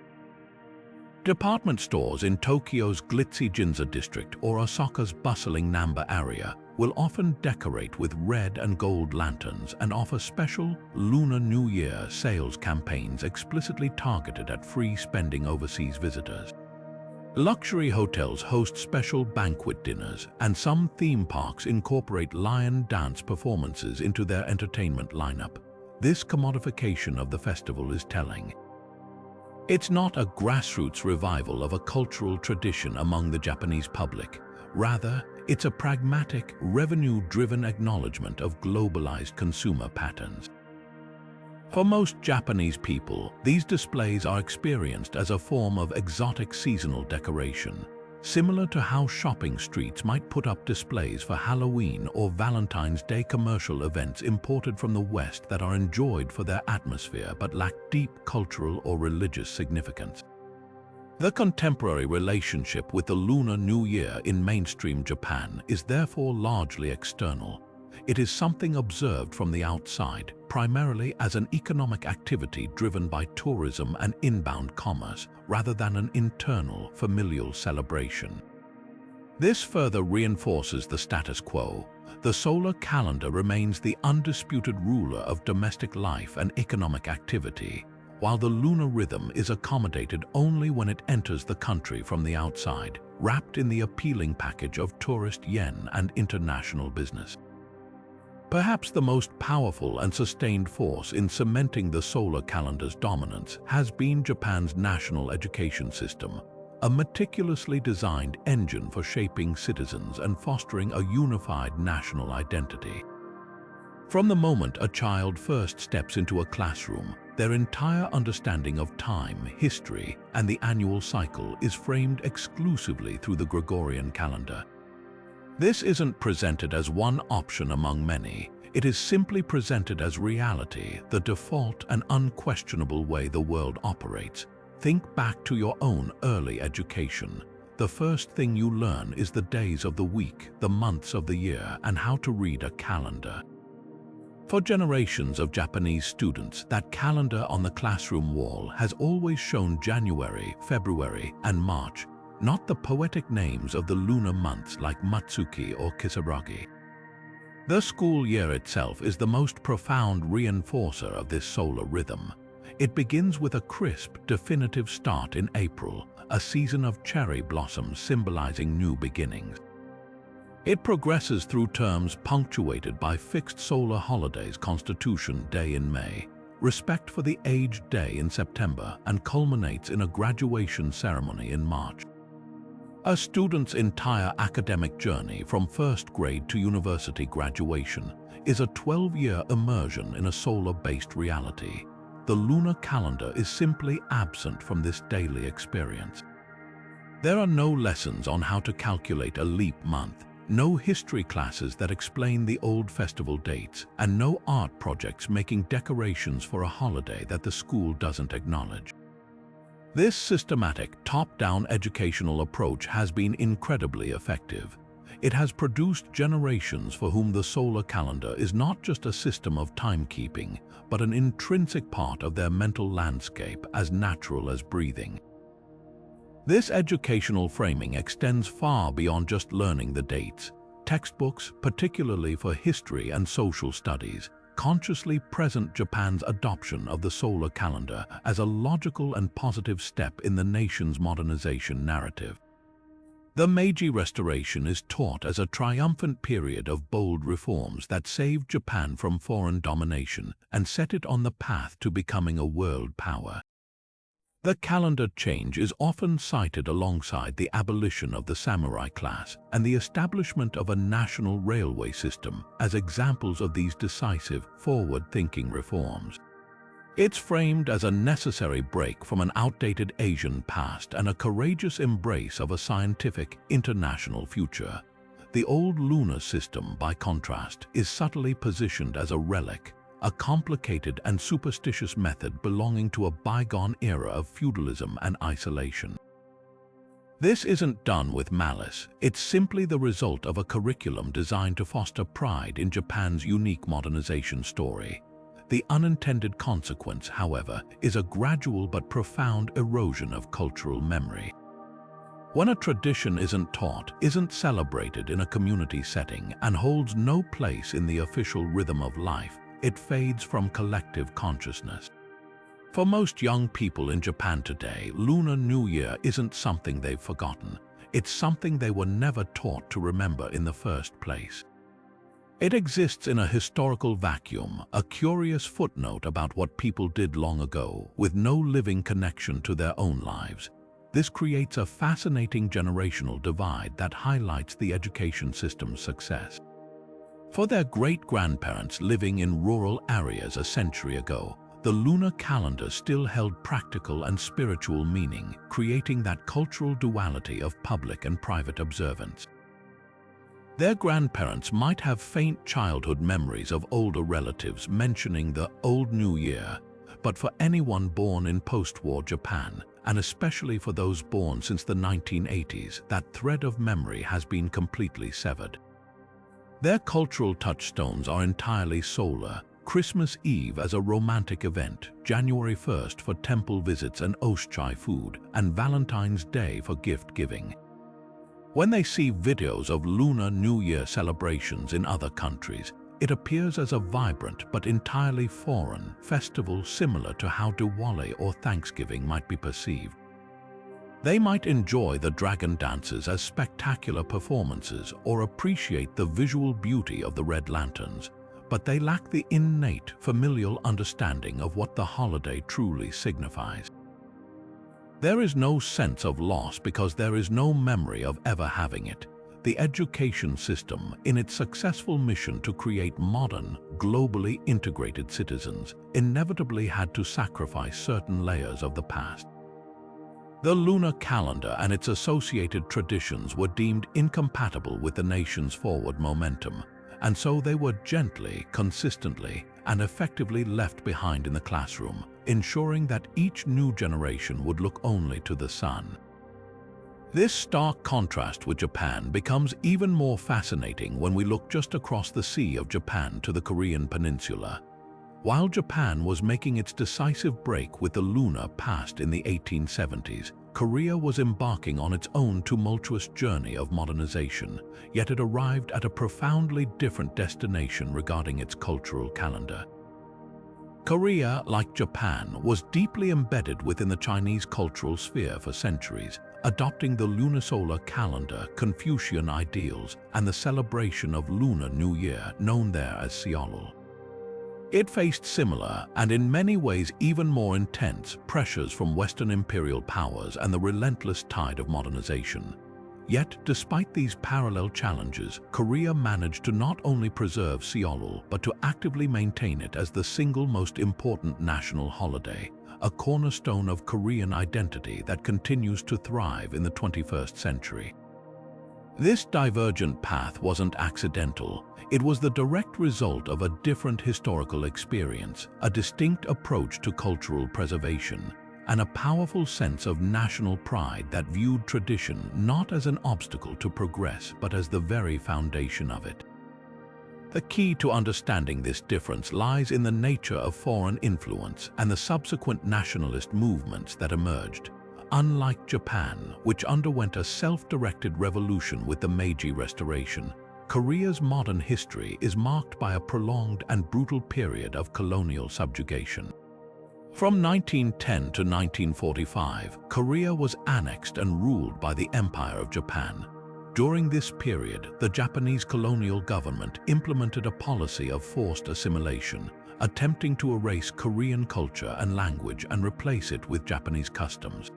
Department stores in Tokyo's glitzy Ginza district or Osaka's bustling Namba area will often decorate with red and gold lanterns and offer special Lunar New Year sales campaigns explicitly targeted at free-spending overseas visitors. Luxury hotels host special banquet dinners, and some theme parks incorporate lion dance performances into their entertainment lineup. This commodification of the festival is telling. It's not a grassroots revival of a cultural tradition among the Japanese public. Rather, it's a pragmatic, revenue-driven acknowledgement of globalized consumer patterns. For most Japanese people, these displays are experienced as a form of exotic seasonal decoration, similar to how shopping streets might put up displays for Halloween or Valentine's Day commercial events imported from the West that are enjoyed for their atmosphere but lack deep cultural or religious significance. The contemporary relationship with the Lunar New Year in mainstream Japan is therefore largely external. It is something observed from the outside, primarily as an economic activity driven by tourism and inbound commerce, rather than an internal, familial celebration. This further reinforces the status quo. The solar calendar remains the undisputed ruler of domestic life and economic activity, while the lunar rhythm is accommodated only when it enters the country from the outside, wrapped in the appealing package of tourist yen and international business. Perhaps the most powerful and sustained force in cementing the solar calendar's dominance has been Japan's national education system, a meticulously designed engine for shaping citizens and fostering a unified national identity. From the moment a child first steps into a classroom, their entire understanding of time, history, and the annual cycle is framed exclusively through the Gregorian calendar. This isn't presented as one option among many. It is simply presented as reality, the default and unquestionable way the world operates. Think back to your own early education. The first thing you learn is the days of the week, the months of the year, and how to read a calendar. For generations of Japanese students, that calendar on the classroom wall has always shown January, February, and March, not the poetic names of the lunar months like Matsuki or Kisaragi. The school year itself is the most profound reinforcer of this solar rhythm. It begins with a crisp, definitive start in April, a season of cherry blossoms symbolizing new beginnings. It progresses through terms punctuated by fixed solar holidays, Constitution Day in May, respect for the aged day in September, and culminates in a graduation ceremony in March. A student's entire academic journey from first grade to university graduation is a 12-year immersion in a solar-based reality. The lunar calendar is simply absent from this daily experience. There are no lessons on how to calculate a leap month, no history classes that explain the old festival dates, and no art projects making decorations for a holiday that the school doesn't acknowledge. This systematic, top-down educational approach has been incredibly effective. It has produced generations for whom the solar calendar is not just a system of timekeeping, but an intrinsic part of their mental landscape, as natural as breathing. This educational framing extends far beyond just learning the dates. Textbooks, particularly for history and social studies, consciously present Japan's adoption of the solar calendar as a logical and positive step in the nation's modernization narrative. The Meiji Restoration is taught as a triumphant period of bold reforms that saved Japan from foreign domination and set it on the path to becoming a world power. The calendar change is often cited alongside the abolition of the samurai class and the establishment of a national railway system as examples of these decisive, forward-thinking reforms. It's framed as a necessary break from an outdated Asian past and a courageous embrace of a scientific, international future. The old lunar system, by contrast, is subtly positioned as a relic, a complicated and superstitious method belonging to a bygone era of feudalism and isolation. This isn't done with malice. It's simply the result of a curriculum designed to foster pride in Japan's unique modernization story. The unintended consequence, however, is a gradual but profound erosion of cultural memory. When a tradition isn't taught, isn't celebrated in a community setting, and holds no place in the official rhythm of life, it fades from collective consciousness. For most young people in Japan today, Lunar New Year isn't something they've forgotten. It's something they were never taught to remember in the first place. It exists in a historical vacuum, a curious footnote about what people did long ago, with no living connection to their own lives. This creates a fascinating generational divide that highlights the education system's success. For their great-grandparents living in rural areas a century ago, the lunar calendar still held practical and spiritual meaning, creating that cultural duality of public and private observance. Their grandparents might have faint childhood memories of older relatives mentioning the Old New Year, but for anyone born in post-war Japan, and especially for those born since the 1980s, that thread of memory has been completely severed. Their cultural touchstones are entirely solar: Christmas Eve as a romantic event, January 1st for temple visits and oshchai food, and Valentine's Day for gift-giving. When they see videos of Lunar New Year celebrations in other countries, it appears as a vibrant but entirely foreign festival similar to how Diwali or Thanksgiving might be perceived. They might enjoy the dragon dances as spectacular performances or appreciate the visual beauty of the red lanterns, but they lack the innate familial understanding of what the holiday truly signifies. There is no sense of loss because there is no memory of ever having it. The education system, in its successful mission to create modern, globally integrated citizens, inevitably had to sacrifice certain layers of the past. The lunar calendar and its associated traditions were deemed incompatible with the nation's forward momentum, and so they were gently, consistently, and effectively left behind in the classroom, ensuring that each new generation would look only to the sun. This stark contrast with Japan becomes even more fascinating when we look just across the Sea of Japan to the Korean peninsula. While Japan was making its decisive break with the lunar past in the 1870s, Korea was embarking on its own tumultuous journey of modernization, yet it arrived at a profoundly different destination regarding its cultural calendar. Korea, like Japan, was deeply embedded within the Chinese cultural sphere for centuries, adopting the lunisolar calendar, Confucian ideals, and the celebration of Lunar New Year, known there as Seollal. It faced similar, and in many ways even more intense, pressures from Western imperial powers and the relentless tide of modernization. Yet, despite these parallel challenges, Korea managed to not only preserve Seollal, but to actively maintain it as the single most important national holiday, a cornerstone of Korean identity that continues to thrive in the 21st century. This divergent path wasn't accidental. It was the direct result of a different historical experience, a distinct approach to cultural preservation, and a powerful sense of national pride that viewed tradition not as an obstacle to progress, but as the very foundation of it. The key to understanding this difference lies in the nature of foreign influence and the subsequent nationalist movements that emerged. Unlike Japan, which underwent a self-directed revolution with the Meiji Restoration, Korea's modern history is marked by a prolonged and brutal period of colonial subjugation. From 1910 to 1945, Korea was annexed and ruled by the Empire of Japan. During this period, the Japanese colonial government implemented a policy of forced assimilation, attempting to erase Korean culture and language and replace it with Japanese customs.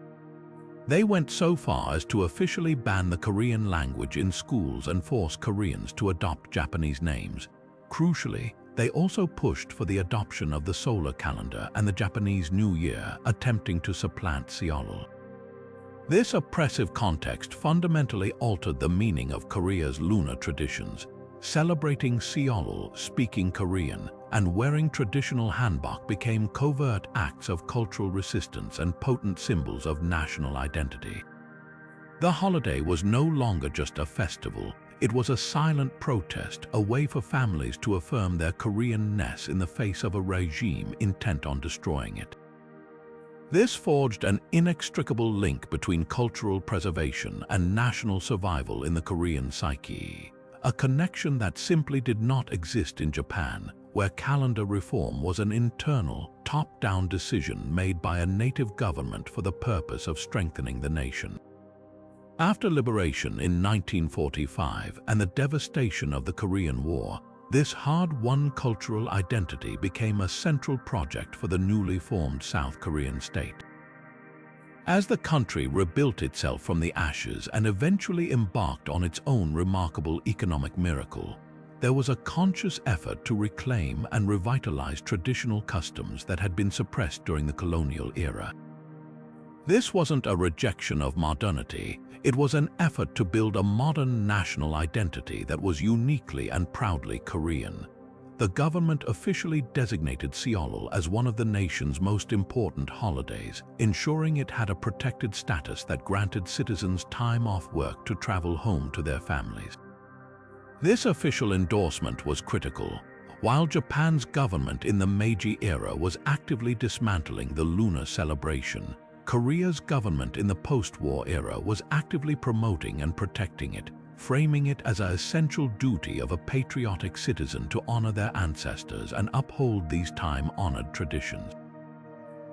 They went so far as to officially ban the Korean language in schools and force Koreans to adopt Japanese names. Crucially, they also pushed for the adoption of the solar calendar and the Japanese New Year, attempting to supplant Seollal. This oppressive context fundamentally altered the meaning of Korea's lunar traditions. Celebrating Seollal, speaking Korean, and wearing traditional hanbok became covert acts of cultural resistance and potent symbols of national identity. The holiday was no longer just a festival, it was a silent protest, a way for families to affirm their Korean-ness in the face of a regime intent on destroying it. This forged an inextricable link between cultural preservation and national survival in the Korean psyche, a connection that simply did not exist in Japan, where calendar reform was an internal, top-down decision made by a native government for the purpose of strengthening the nation. After liberation in 1945 and the devastation of the Korean War, this hard-won cultural identity became a central project for the newly formed South Korean state. As the country rebuilt itself from the ashes and eventually embarked on its own remarkable economic miracle, there was a conscious effort to reclaim and revitalize traditional customs that had been suppressed during the colonial era. This wasn't a rejection of modernity, it was an effort to build a modern national identity that was uniquely and proudly Korean. The government officially designated Seollal as one of the nation's most important holidays, ensuring it had a protected status that granted citizens time off work to travel home to their families. This official endorsement was critical. While Japan's government in the Meiji era was actively dismantling the lunar celebration, Korea's government in the post-war era was actively promoting and protecting it, framing it as an essential duty of a patriotic citizen to honor their ancestors and uphold these time-honored traditions.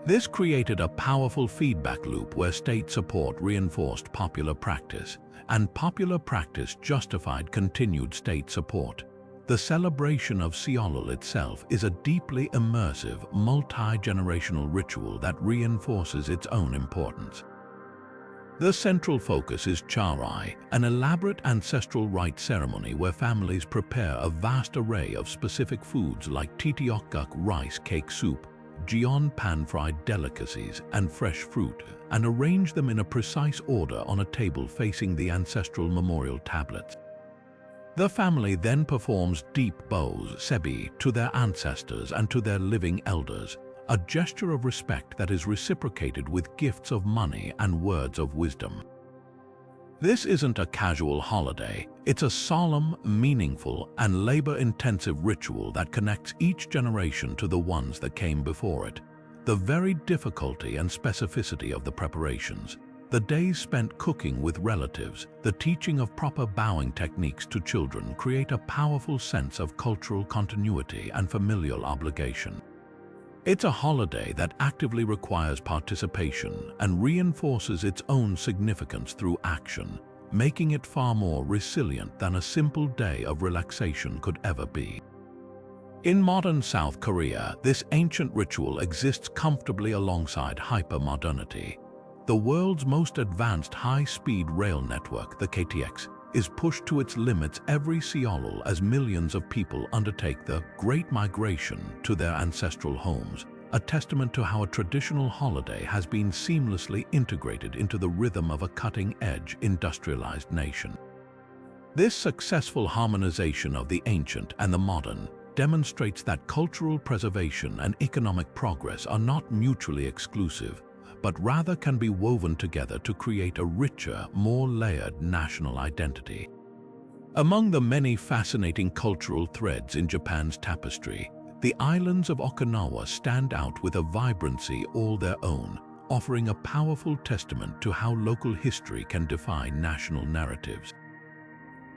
This created a powerful feedback loop where state support reinforced popular practice, and popular practice justified continued state support. The celebration of Seollal itself is a deeply immersive, multi-generational ritual that reinforces its own importance. The central focus is charai, an elaborate ancestral rite ceremony where families prepare a vast array of specific foods like tteokguk rice cake soup, jeon pan-fried delicacies, and fresh fruit, and arrange them in a precise order on a table facing the ancestral memorial tablets. The family then performs deep bows, sebi, to their ancestors and to their living elders, a gesture of respect that is reciprocated with gifts of money and words of wisdom. This isn't a casual holiday, it's a solemn, meaningful, and labor-intensive ritual that connects each generation to the ones that came before it. The very difficulty and specificity of the preparations, the days spent cooking with relatives, the teaching of proper bowing techniques to children create a powerful sense of cultural continuity and familial obligation. It's a holiday that actively requires participation and reinforces its own significance through action, making it far more resilient than a simple day of relaxation could ever be. In modern South Korea, this ancient ritual exists comfortably alongside hyper-modernity. The world's most advanced high-speed rail network, the KTX, is pushed to its limits every Seollal as millions of people undertake the Great Migration to their ancestral homes, a testament to how a traditional holiday has been seamlessly integrated into the rhythm of a cutting-edge, industrialized nation. This successful harmonization of the ancient and the modern demonstrates that cultural preservation and economic progress are not mutually exclusive, but rather can be woven together to create a richer, more layered national identity. Among the many fascinating cultural threads in Japan's tapestry, the islands of Okinawa stand out with a vibrancy all their own, offering a powerful testament to how local history can define national narratives.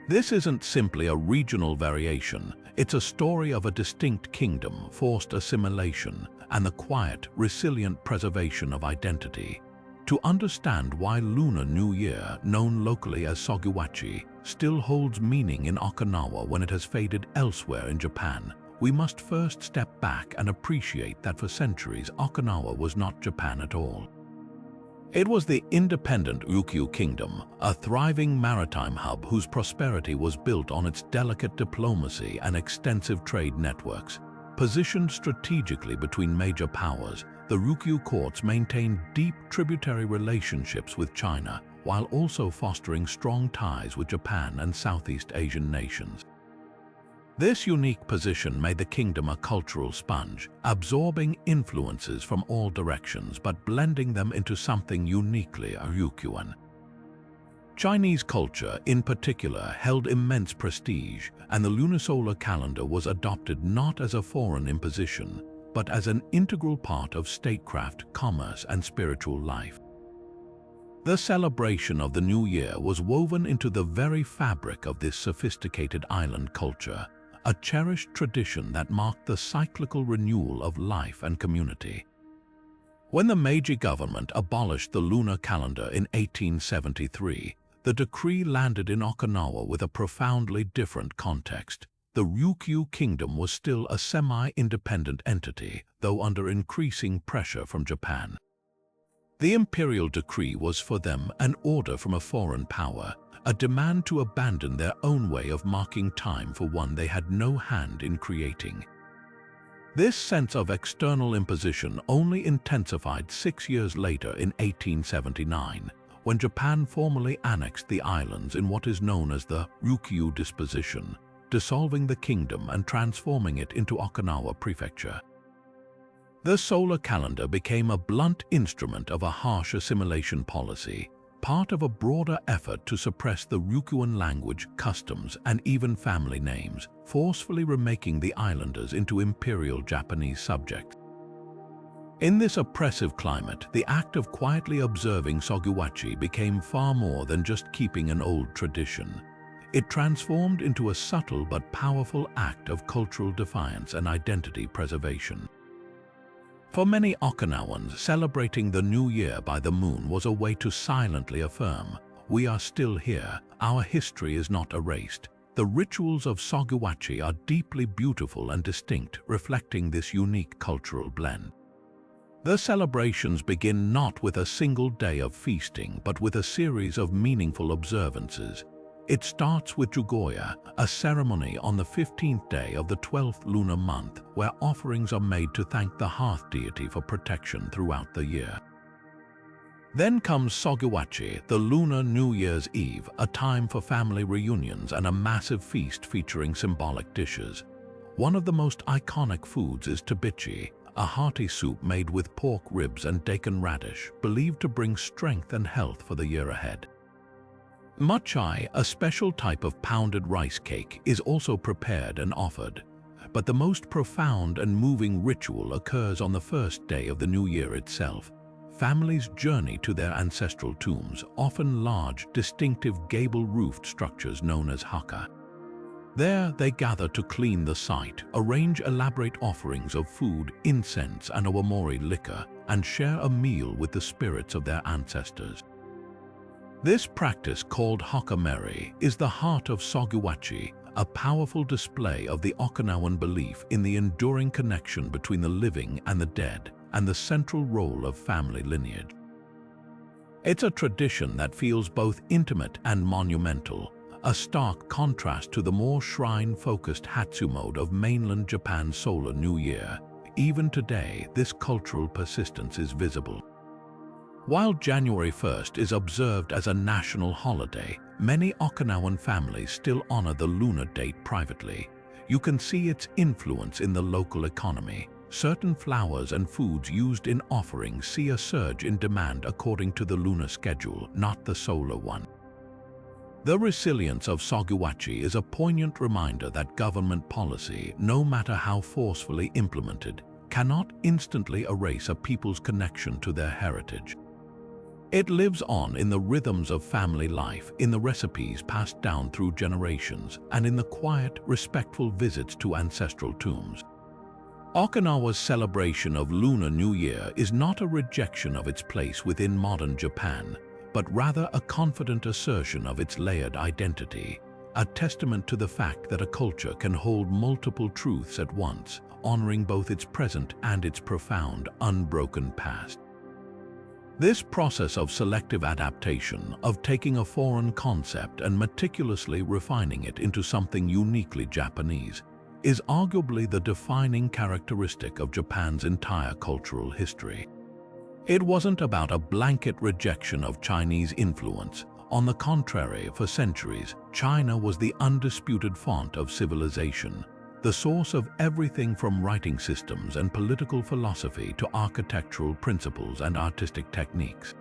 This isn't simply a regional variation, it's a story of a distinct kingdom, forced assimilation, and the quiet, resilient preservation of identity. To understand why Lunar New Year, known locally as Shogatsu, still holds meaning in Okinawa when it has faded elsewhere in Japan, we must first step back and appreciate that for centuries Okinawa was not Japan at all. It was the independent Ryukyu Kingdom, a thriving maritime hub whose prosperity was built on its delicate diplomacy and extensive trade networks. Positioned strategically between major powers, the Ryukyu courts maintained deep tributary relationships with China, while also fostering strong ties with Japan and Southeast Asian nations. This unique position made the kingdom a cultural sponge, absorbing influences from all directions but blending them into something uniquely Ryukyuan. Chinese culture, in particular, held immense prestige, and the lunisolar calendar was adopted not as a foreign imposition, but as an integral part of statecraft, commerce, and spiritual life. The celebration of the New Year was woven into the very fabric of this sophisticated island culture, a cherished tradition that marked the cyclical renewal of life and community. When the Meiji government abolished the lunar calendar in 1873, the decree landed in Okinawa with a profoundly different context. The Ryukyu Kingdom was still a semi-independent entity, though under increasing pressure from Japan. The imperial decree was for them an order from a foreign power, a demand to abandon their own way of marking time for one they had no hand in creating. This sense of external imposition only intensified 6 years later in 1879, when Japan formally annexed the islands in what is known as the Ryukyu Disposition, dissolving the kingdom and transforming it into Okinawa Prefecture. The solar calendar became a blunt instrument of a harsh assimilation policy, part of a broader effort to suppress the Ryukyuan language, customs, and even family names, forcefully remaking the islanders into imperial Japanese subjects. In this oppressive climate, the act of quietly observing Shogatsu became far more than just keeping an old tradition. It transformed into a subtle but powerful act of cultural defiance and identity preservation. For many Okinawans, celebrating the New Year by the moon was a way to silently affirm, "We are still here, our history is not erased." The rituals of Shogatsu are deeply beautiful and distinct, reflecting this unique cultural blend. The celebrations begin not with a single day of feasting, but with a series of meaningful observances. It starts with Jugoya, a ceremony on the 15th day of the 12th lunar month, where offerings are made to thank the hearth deity for protection throughout the year. Then comes Shogatsu, the Lunar New Year's Eve, a time for family reunions and a massive feast featuring symbolic dishes. One of the most iconic foods is tabichi, a hearty soup made with pork ribs and daikon radish, believed to bring strength and health for the year ahead. Mochi, a special type of pounded rice cake, is also prepared and offered. But the most profound and moving ritual occurs on the first day of the new year itself. Families journey to their ancestral tombs, often large, distinctive gable-roofed structures known as haka. There they gather to clean the site, arrange elaborate offerings of food, incense, and owamori liquor, and share a meal with the spirits of their ancestors. This practice, called hakameri, is the heart of Shogatsu, a powerful display of the Okinawan belief in the enduring connection between the living and the dead, and the central role of family lineage. It's a tradition that feels both intimate and monumental, a stark contrast to the more shrine-focused Hatsu mode of mainland Japan's Solar New Year. Even today, this cultural persistence is visible. While January 1st is observed as a national holiday, many Okinawan families still honor the lunar date privately. You can see its influence in the local economy. Certain flowers and foods used in offerings see a surge in demand according to the lunar schedule, not the solar one. The resilience of Shogatsu is a poignant reminder that government policy, no matter how forcefully implemented, cannot instantly erase a people's connection to their heritage. It lives on in the rhythms of family life, in the recipes passed down through generations, and in the quiet, respectful visits to ancestral tombs. Okinawa's celebration of Lunar New Year is not a rejection of its place within modern Japan, but rather a confident assertion of its layered identity, a testament to the fact that a culture can hold multiple truths at once, honoring both its present and its profound, unbroken past. This process of selective adaptation, of taking a foreign concept and meticulously refining it into something uniquely Japanese, is arguably the defining characteristic of Japan's entire cultural history. It wasn't about a blanket rejection of Chinese influence. On the contrary, for centuries, China was the undisputed font of civilization, the source of everything from writing systems and political philosophy to architectural principles and artistic techniques.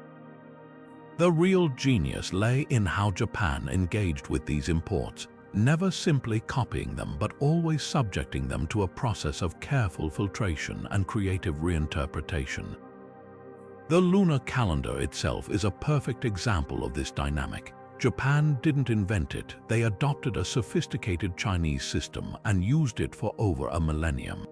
The real genius lay in how Japan engaged with these imports, never simply copying them but always subjecting them to a process of careful filtration and creative reinterpretation. The lunar calendar itself is a perfect example of this dynamic. Japan didn't invent it, they adopted a sophisticated Chinese system and used it for over a millennium.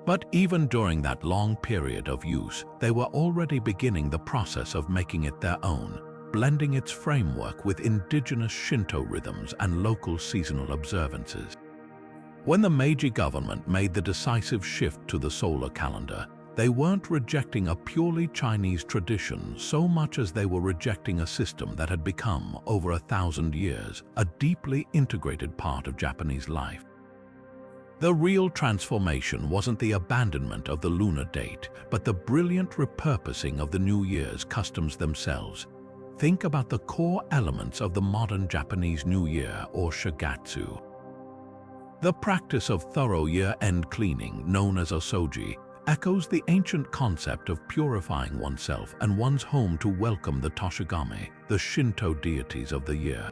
But even during that long period of use, they were already beginning the process of making it their own, blending its framework with indigenous Shinto rhythms and local seasonal observances. When the Meiji government made the decisive shift to the solar calendar, they weren't rejecting a purely Chinese tradition so much as they were rejecting a system that had become, over 1,000 years, a deeply integrated part of Japanese life. The real transformation wasn't the abandonment of the lunar date, but the brilliant repurposing of the New Year's customs themselves. Think about the core elements of the modern Japanese New Year, or Shogatsu. The practice of thorough year-end cleaning, known as osoji, echoes the ancient concept of purifying oneself and one's home to welcome the Toshigami, the Shinto deities of the year.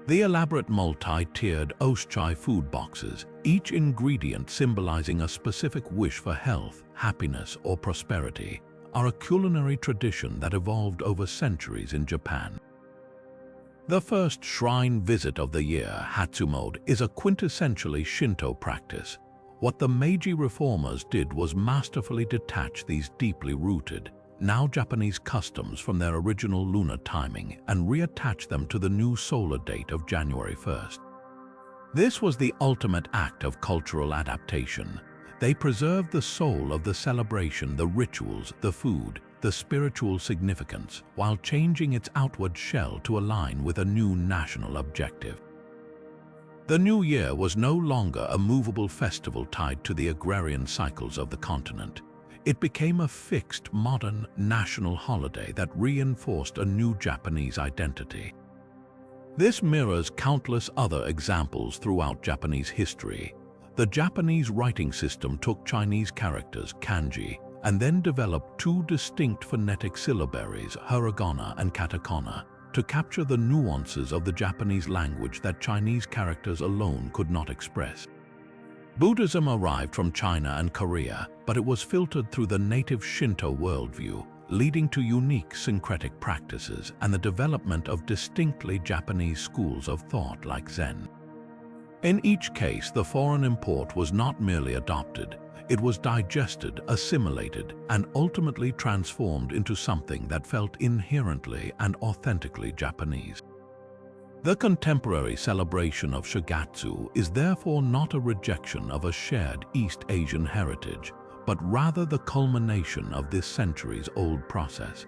The elaborate multi-tiered osuchai food boxes, each ingredient symbolizing a specific wish for health, happiness, or prosperity, are a culinary tradition that evolved over centuries in Japan. The first shrine visit of the year, Hatsumode, is a quintessentially Shinto practice. What the Meiji reformers did was masterfully detach these deeply rooted, now Japanese customs from their original lunar timing and reattach them to the new solar date of January 1st. This was the ultimate act of cultural adaptation. They preserved the soul of the celebration, the rituals, the food, the spiritual significance, while changing its outward shell to align with a new national objective. The New Year was no longer a movable festival tied to the agrarian cycles of the continent. It became a fixed, modern, national holiday that reinforced a new Japanese identity. This mirrors countless other examples throughout Japanese history. The Japanese writing system took Chinese characters, kanji, and then developed two distinct phonetic syllabaries, hiragana and katakana, to capture the nuances of the Japanese language that Chinese characters alone could not express. Buddhism arrived from China and Korea, but it was filtered through the native Shinto worldview, leading to unique syncretic practices and the development of distinctly Japanese schools of thought like Zen. In each case, the foreign import was not merely adopted, it was digested, assimilated, and ultimately transformed into something that felt inherently and authentically Japanese. The contemporary celebration of Shogatsu is therefore not a rejection of a shared East Asian heritage, but rather the culmination of this centuries-old process.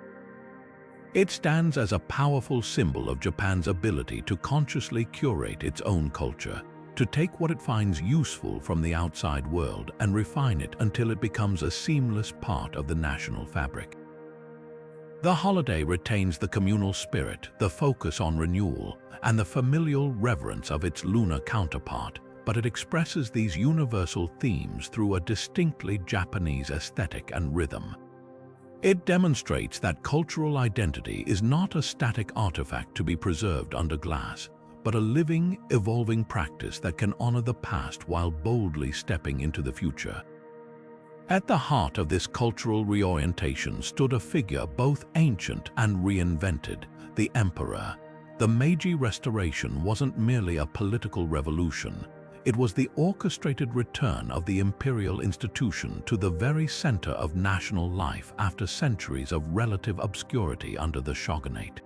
It stands as a powerful symbol of Japan's ability to consciously curate its own culture, to take what it finds useful from the outside world and refine it until it becomes a seamless part of the national fabric. The holiday retains the communal spirit, the focus on renewal, and the familial reverence of its lunar counterpart, but it expresses these universal themes through a distinctly Japanese aesthetic and rhythm. It demonstrates that cultural identity is not a static artifact to be preserved under glass, but a living, evolving practice that can honor the past while boldly stepping into the future. At the heart of this cultural reorientation stood a figure both ancient and reinvented, the emperor. The Meiji Restoration wasn't merely a political revolution. It was the orchestrated return of the imperial institution to the very center of national life after centuries of relative obscurity under the shogunate.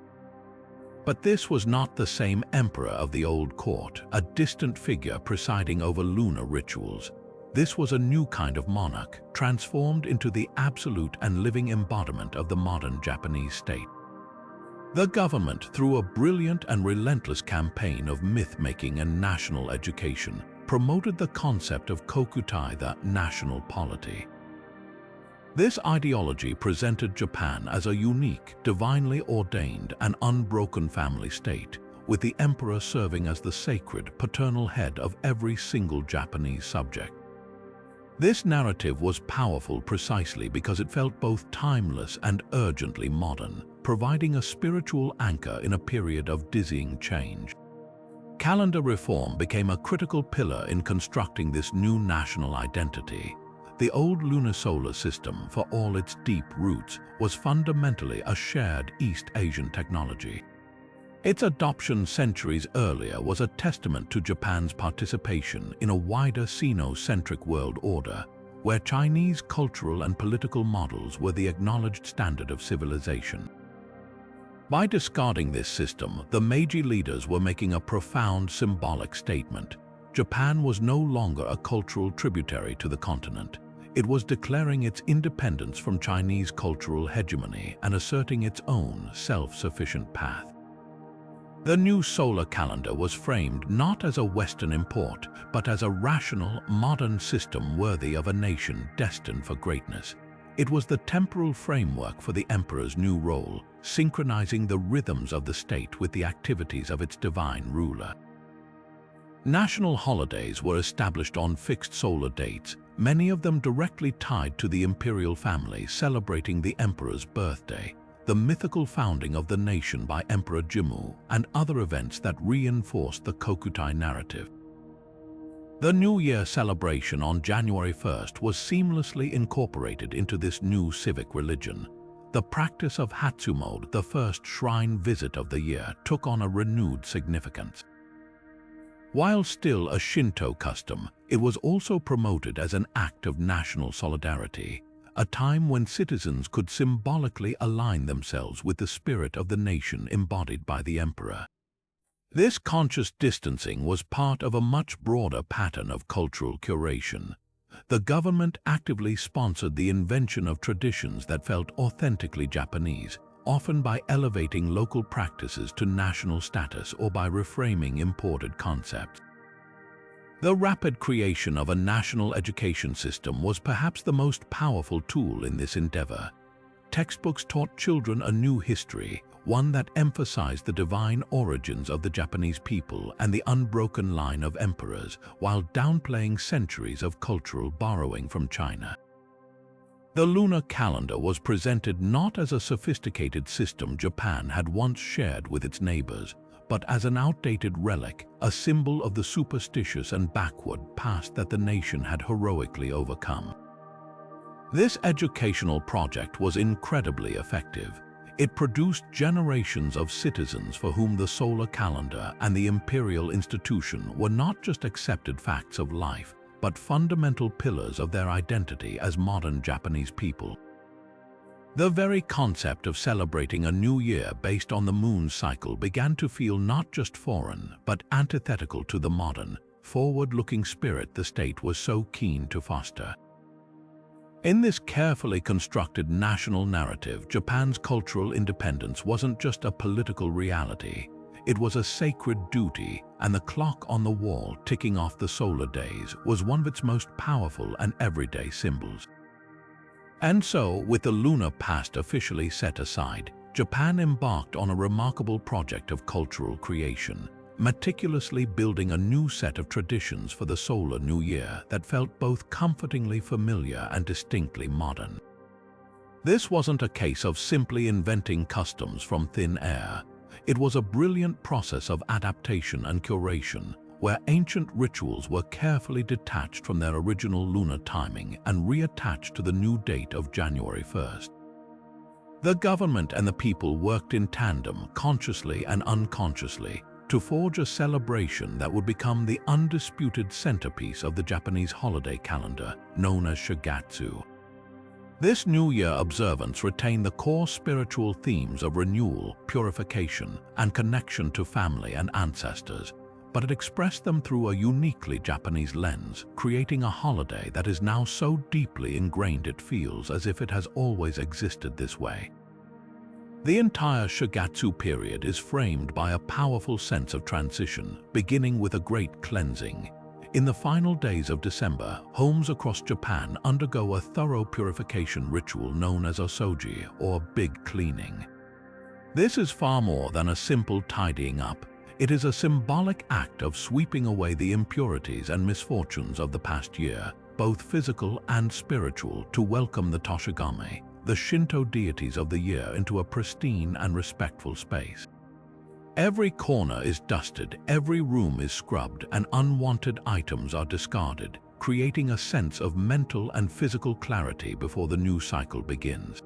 But this was not the same emperor of the old court, a distant figure presiding over lunar rituals. This was a new kind of monarch, transformed into the absolute and living embodiment of the modern Japanese state. The government, through a brilliant and relentless campaign of myth-making and national education, promoted the concept of kokutai, the national polity. This ideology presented Japan as a unique, divinely ordained and unbroken family state, with the emperor serving as the sacred, paternal head of every single Japanese subject. This narrative was powerful precisely because it felt both timeless and urgently modern, providing a spiritual anchor in a period of dizzying change. Calendar reform became a critical pillar in constructing this new national identity. The old lunisolar system, for all its deep roots, was fundamentally a shared East Asian technology. Its adoption centuries earlier was a testament to Japan's participation in a wider Sino-centric world order, where Chinese cultural and political models were the acknowledged standard of civilization. By discarding this system, the Meiji leaders were making a profound symbolic statement. Japan was no longer a cultural tributary to the continent. It was declaring its independence from Chinese cultural hegemony and asserting its own self-sufficient path. The new solar calendar was framed not as a Western import, but as a rational, modern system worthy of a nation destined for greatness. It was the temporal framework for the emperor's new role, synchronizing the rhythms of the state with the activities of its divine ruler. National holidays were established on fixed solar dates, many of them directly tied to the imperial family celebrating the emperor's birthday, the mythical founding of the nation by Emperor Jimmu, and other events that reinforced the kokutai narrative. The New Year celebration on January 1st was seamlessly incorporated into this new civic religion. The practice of Hatsumode, the first shrine visit of the year, took on a renewed significance. While still a Shinto custom, it was also promoted as an act of national solidarity, a time when citizens could symbolically align themselves with the spirit of the nation embodied by the emperor. This conscious distancing was part of a much broader pattern of cultural curation. The government actively sponsored the invention of traditions that felt authentically Japanese, often by elevating local practices to national status or by reframing imported concepts. The rapid creation of a national education system was perhaps the most powerful tool in this endeavor. Textbooks taught children a new history, one that emphasized the divine origins of the Japanese people and the unbroken line of emperors, while downplaying centuries of cultural borrowing from China. The lunar calendar was presented not as a sophisticated system Japan had once shared with its neighbors, but as an outdated relic, a symbol of the superstitious and backward past that the nation had heroically overcome. This educational project was incredibly effective. It produced generations of citizens for whom the solar calendar and the imperial institution were not just accepted facts of life, but fundamental pillars of their identity as modern Japanese people. The very concept of celebrating a new year based on the moon cycle began to feel not just foreign, but antithetical to the modern, forward-looking spirit the state was so keen to foster. In this carefully constructed national narrative, Japan's cultural independence wasn't just a political reality. It was a sacred duty, and the clock on the wall ticking off the solar days was one of its most powerful and everyday symbols. And so, with the lunar past officially set aside, Japan embarked on a remarkable project of cultural creation, meticulously building a new set of traditions for the solar new year that felt both comfortingly familiar and distinctly modern. This wasn't a case of simply inventing customs from thin air. It was a brilliant process of adaptation and curation, where ancient rituals were carefully detached from their original lunar timing and reattached to the new date of January 1st. The government and the people worked in tandem, consciously and unconsciously, to forge a celebration that would become the undisputed centerpiece of the Japanese holiday calendar, known as Shogatsu. This New Year observance retained the core spiritual themes of renewal, purification, and connection to family and ancestors, but it expressed them through a uniquely Japanese lens, creating a holiday that is now so deeply ingrained it feels as if it has always existed this way. The entire Shogatsu period is framed by a powerful sense of transition, beginning with a great cleansing. In the final days of December, homes across Japan undergo a thorough purification ritual known as osoji, or big cleaning. This is far more than a simple tidying up. It is a symbolic act of sweeping away the impurities and misfortunes of the past year, both physical and spiritual, to welcome the Toshigami, the Shinto deities of the year, into a pristine and respectful space. Every corner is dusted, every room is scrubbed, and unwanted items are discarded, creating a sense of mental and physical clarity before the new cycle begins.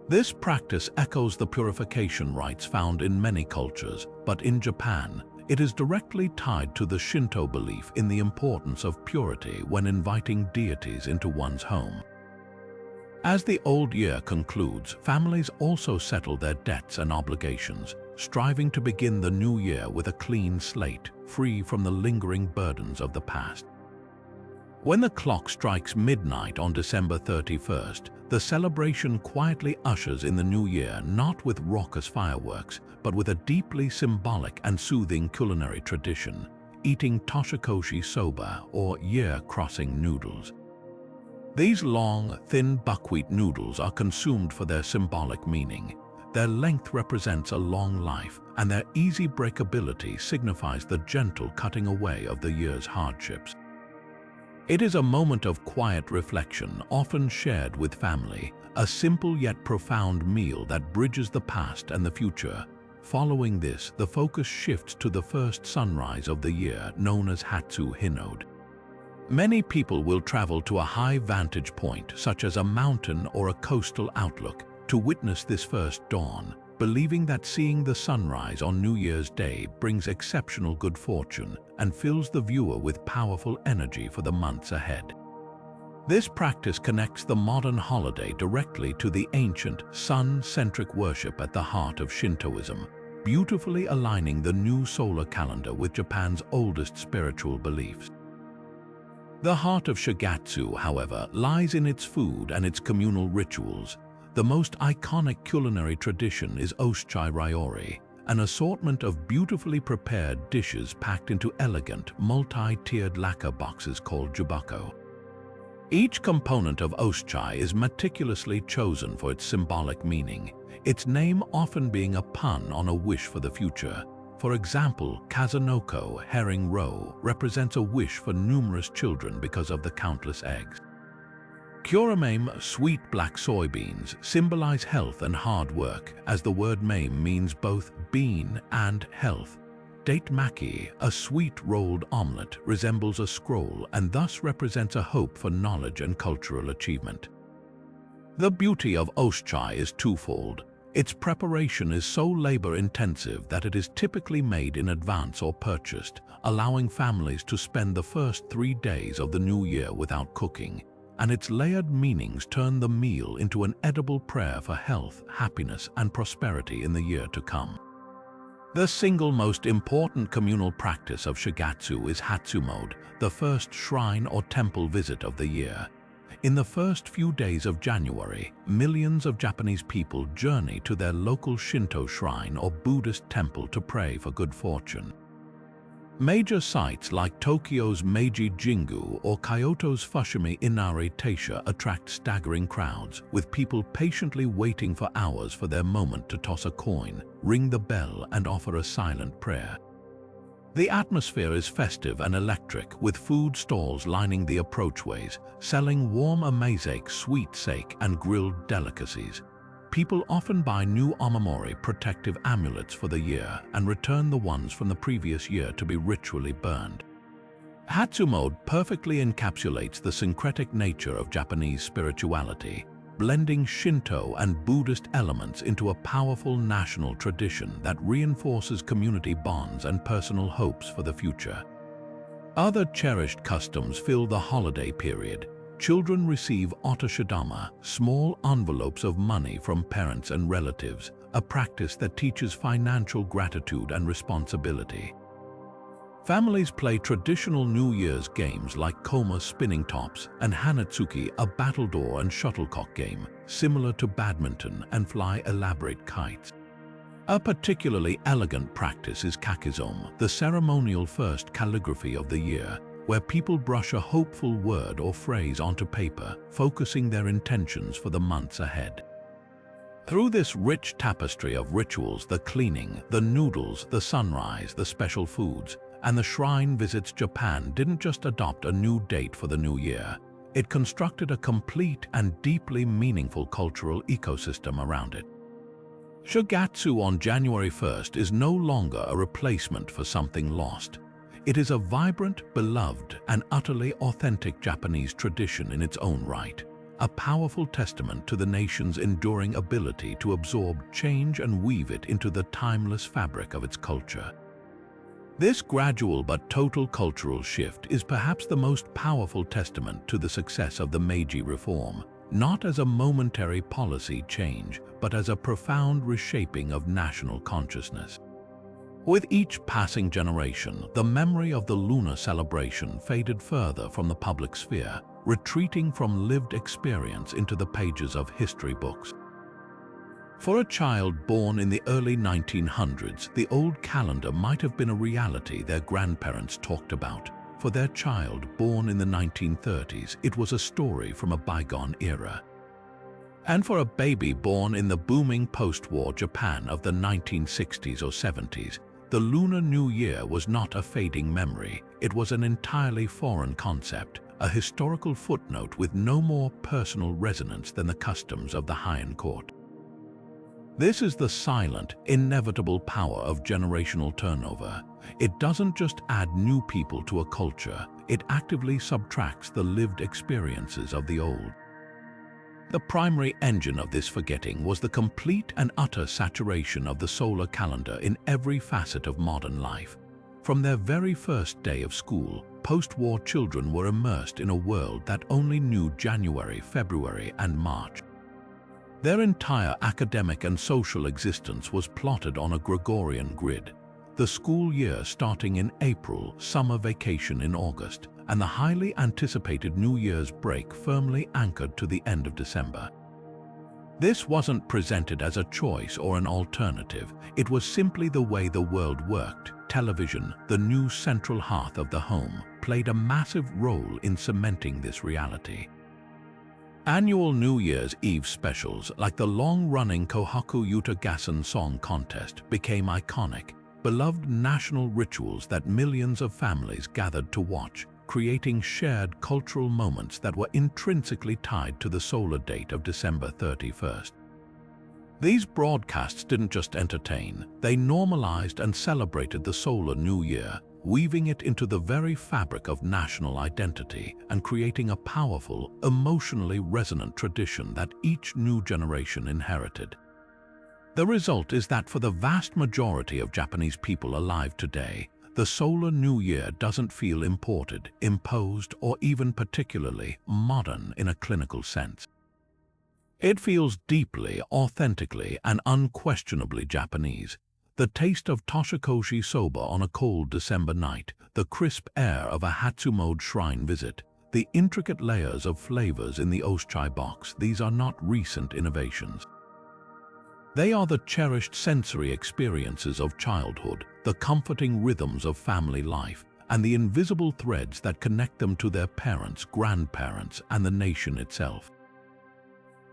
This practice echoes the purification rites found in many cultures, but in Japan, it is directly tied to the Shinto belief in the importance of purity when inviting deities into one's home. As the old year concludes, families also settle their debts and obligations, striving to begin the new year with a clean slate, free from the lingering burdens of the past. When the clock strikes midnight on December 31st, the celebration quietly ushers in the new year, not with raucous fireworks, but with a deeply symbolic and soothing culinary tradition, eating toshikoshi soba, or year-crossing noodles. These long, thin buckwheat noodles are consumed for their symbolic meaning. Their length represents a long life, and their easy breakability signifies the gentle cutting away of the year's hardships. It is a moment of quiet reflection, often shared with family, a simple yet profound meal that bridges the past and the future. Following this, the focus shifts to the first sunrise of the year, known as Hatsu Hinode. Many people will travel to a high vantage point, such as a mountain or a coastal outlook, to witness this first dawn, believing that seeing the sunrise on New Year's Day brings exceptional good fortune and fills the viewer with powerful energy for the months ahead. This practice connects the modern holiday directly to the ancient, sun-centric worship at the heart of Shintoism, beautifully aligning the new solar calendar with Japan's oldest spiritual beliefs. The heart of Shogatsu, however, lies in its food and its communal rituals. The most iconic culinary tradition is osuchai ryori, an assortment of beautifully prepared dishes packed into elegant, multi-tiered lacquer boxes called jubako. Each component of osuchai is meticulously chosen for its symbolic meaning, its name often being a pun on a wish for the future. For example, kazunoko, herring roe, represents a wish for numerous children because of the countless eggs. Kuramame, sweet black soybeans, symbolize health and hard work, as the word mame means both bean and health. Date maki, a sweet rolled omelette, resembles a scroll and thus represents a hope for knowledge and cultural achievement. The beauty of osuchai is twofold. Its preparation is so labor-intensive that it is typically made in advance or purchased, allowing families to spend the first 3 days of the new year without cooking, and its layered meanings turn the meal into an edible prayer for health, happiness, and prosperity in the year to come. The single most important communal practice of Shogatsu is Hatsumode, the first shrine or temple visit of the year. In the first few days of January, millions of Japanese people journey to their local Shinto shrine or Buddhist temple to pray for good fortune. Major sites like Tokyo's Meiji Jingu or Kyoto's Fushimi Inari Taisha attract staggering crowds, with people patiently waiting for hours for their moment to toss a coin, ring the bell, and offer a silent prayer. The atmosphere is festive and electric, with food stalls lining the approachways, selling warm amazake, sweet sake, and grilled delicacies. People often buy new omamori protective amulets for the year and return the ones from the previous year to be ritually burned. Hatsu mode perfectly encapsulates the syncretic nature of Japanese spirituality, blending Shinto and Buddhist elements into a powerful national tradition that reinforces community bonds and personal hopes for the future. Other cherished customs fill the holiday period. Children receive otoshidama, small envelopes of money from parents and relatives, a practice that teaches financial gratitude and responsibility. Families play traditional New Year's games like koma spinning tops and hanatsuki, a battledore and shuttlecock game, similar to badminton, and fly elaborate kites. A particularly elegant practice is kakizome, the ceremonial first calligraphy of the year, where people brush a hopeful word or phrase onto paper, focusing their intentions for the months ahead. Through this rich tapestry of rituals, the cleaning, the noodles, the sunrise, the special foods, and the shrine visits, Japan didn't just adopt a new date for the new year. It constructed a complete and deeply meaningful cultural ecosystem around it. Shogatsu on January 1st is no longer a replacement for something lost. It is a vibrant, beloved, and utterly authentic Japanese tradition in its own right, a powerful testament to the nation's enduring ability to absorb change and weave it into the timeless fabric of its culture. This gradual but total cultural shift is perhaps the most powerful testament to the success of the Meiji reform, not as a momentary policy change, but as a profound reshaping of national consciousness. With each passing generation, the memory of the lunar celebration faded further from the public sphere, retreating from lived experience into the pages of history books. For a child born in the early 1900s, the old calendar might have been a reality their grandparents talked about. For their child born in the 1930s, it was a story from a bygone era. And for a baby born in the booming post-war Japan of the 1960s or 70s, the Lunar New Year was not a fading memory. It was an entirely foreign concept, a historical footnote with no more personal resonance than the customs of the Heian court. This is the silent, inevitable power of generational turnover. It doesn't just add new people to a culture, it actively subtracts the lived experiences of the old. The primary engine of this forgetting was the complete and utter saturation of the solar calendar in every facet of modern life. From their very first day of school, post-war children were immersed in a world that only knew January, February, and March. Their entire academic and social existence was plotted on a Gregorian grid. The school year starting in April, summer vacation in August, and the highly anticipated New Year's break firmly anchored to the end of December. This wasn't presented as a choice or an alternative. It was simply the way the world worked. Television, the new central hearth of the home, played a massive role in cementing this reality. Annual New Year's Eve specials, like the long-running Kohaku Yuta Gassen Song Contest, became iconic, beloved national rituals that millions of families gathered to watch, creating shared cultural moments that were intrinsically tied to the solar date of December 31st. These broadcasts didn't just entertain, they normalized and celebrated the solar New Year, weaving it into the very fabric of national identity and creating a powerful, emotionally resonant tradition that each new generation inherited. The result is that for the vast majority of Japanese people alive today, the solar New Year doesn't feel imported, imposed, or even particularly modern in a clinical sense. It feels deeply, authentically, and unquestionably Japanese. The taste of toshikoshi soba on a cold December night, the crisp air of a Hatsu-mode shrine visit, the intricate layers of flavors in the oshchai box, these are not recent innovations. They are the cherished sensory experiences of childhood, the comforting rhythms of family life, and the invisible threads that connect them to their parents, grandparents, and the nation itself.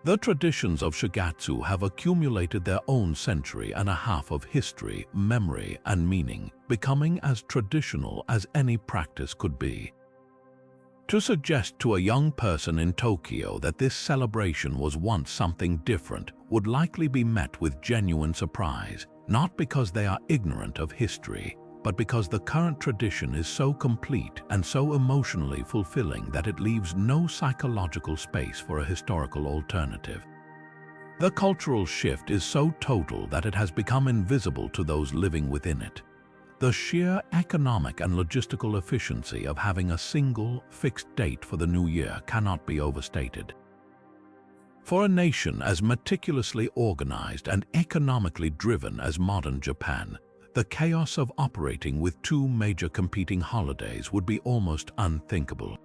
The traditions of Shogatsu have accumulated their own century and a half of history, memory, and meaning, becoming as traditional as any practice could be. To suggest to a young person in Tokyo that this celebration was once something different would likely be met with genuine surprise, not because they are ignorant of history, but because the current tradition is so complete and so emotionally fulfilling that it leaves no psychological space for a historical alternative. The cultural shift is so total that it has become invisible to those living within it. The sheer economic and logistical efficiency of having a single, fixed date for the new year cannot be overstated. For a nation as meticulously organized and economically driven as modern Japan, the chaos of operating with two major competing holidays would be almost unthinkable.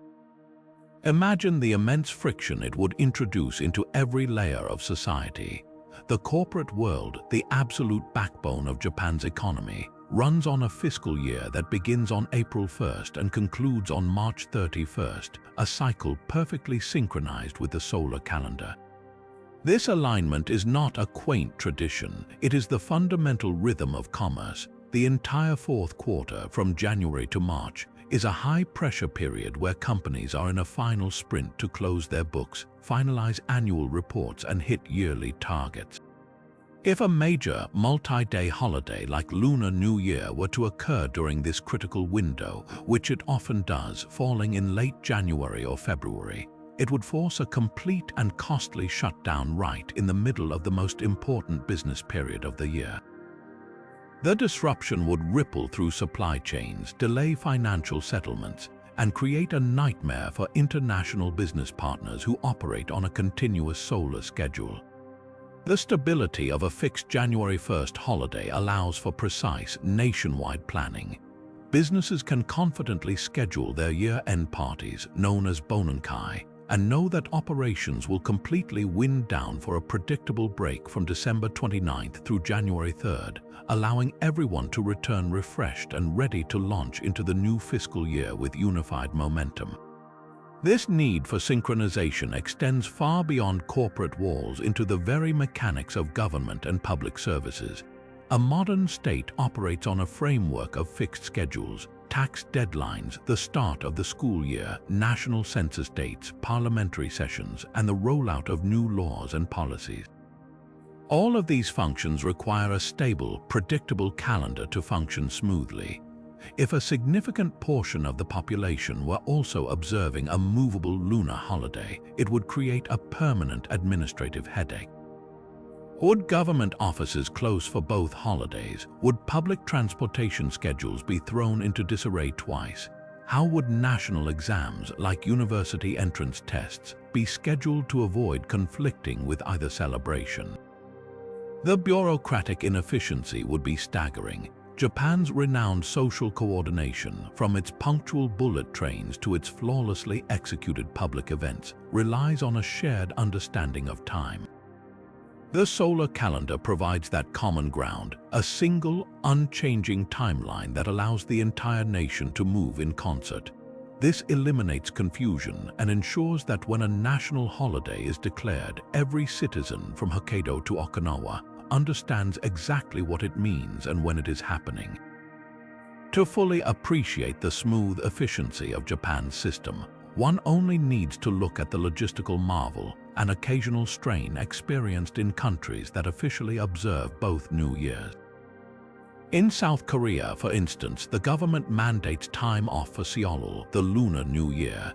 Imagine the immense friction it would introduce into every layer of society. The corporate world, the absolute backbone of Japan's economy, runs on a fiscal year that begins on April 1st and concludes on March 31st, a cycle perfectly synchronized with the solar calendar. This alignment is not a quaint tradition, it is the fundamental rhythm of commerce. The entire fourth quarter, from January to March, is a high-pressure period where companies are in a final sprint to close their books, finalize annual reports, and hit yearly targets. If a major, multi-day holiday like Lunar New Year were to occur during this critical window, which it often does, falling in late January or February, it would force a complete and costly shutdown right in the middle of the most important business period of the year. The disruption would ripple through supply chains, delay financial settlements, and create a nightmare for international business partners who operate on a continuous solar schedule. The stability of a fixed January 1st holiday allows for precise, nationwide planning. Businesses can confidently schedule their year-end parties, known as Bonenkai, and know that operations will completely wind down for a predictable break from December 29th through January 3rd, allowing everyone to return refreshed and ready to launch into the new fiscal year with unified momentum. This need for synchronization extends far beyond corporate walls into the very mechanics of government and public services. A modern state operates on a framework of fixed schedules, tax deadlines, the start of the school year, national census dates, parliamentary sessions, and the rollout of new laws and policies. All of these functions require a stable, predictable calendar to function smoothly. If a significant portion of the population were also observing a movable lunar holiday, it would create a permanent administrative headache. Would government offices close for both holidays? Would public transportation schedules be thrown into disarray twice? How would national exams, like university entrance tests, be scheduled to avoid conflicting with either celebration? The bureaucratic inefficiency would be staggering. Japan's renowned social coordination, from its punctual bullet trains to its flawlessly executed public events, relies on a shared understanding of time. The solar calendar provides that common ground, a single, unchanging timeline that allows the entire nation to move in concert. This eliminates confusion and ensures that when a national holiday is declared, every citizen from Hokkaido to Okinawa understands exactly what it means and when it is happening. To fully appreciate the smooth efficiency of Japan's system, one only needs to look at the logistical marvel and occasional strain experienced in countries that officially observe both New Years. In South Korea, for instance, the government mandates time off for Seollal, the Lunar New Year.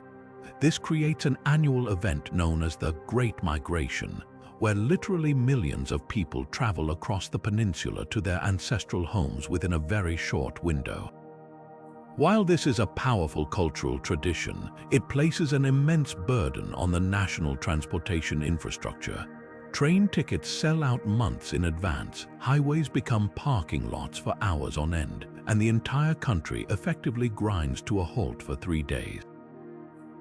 This creates an annual event known as the Great Migration, where literally millions of people travel across the peninsula to their ancestral homes within a very short window. While this is a powerful cultural tradition, it places an immense burden on the national transportation infrastructure. Train tickets sell out months in advance, highways become parking lots for hours on end, and the entire country effectively grinds to a halt for 3 days.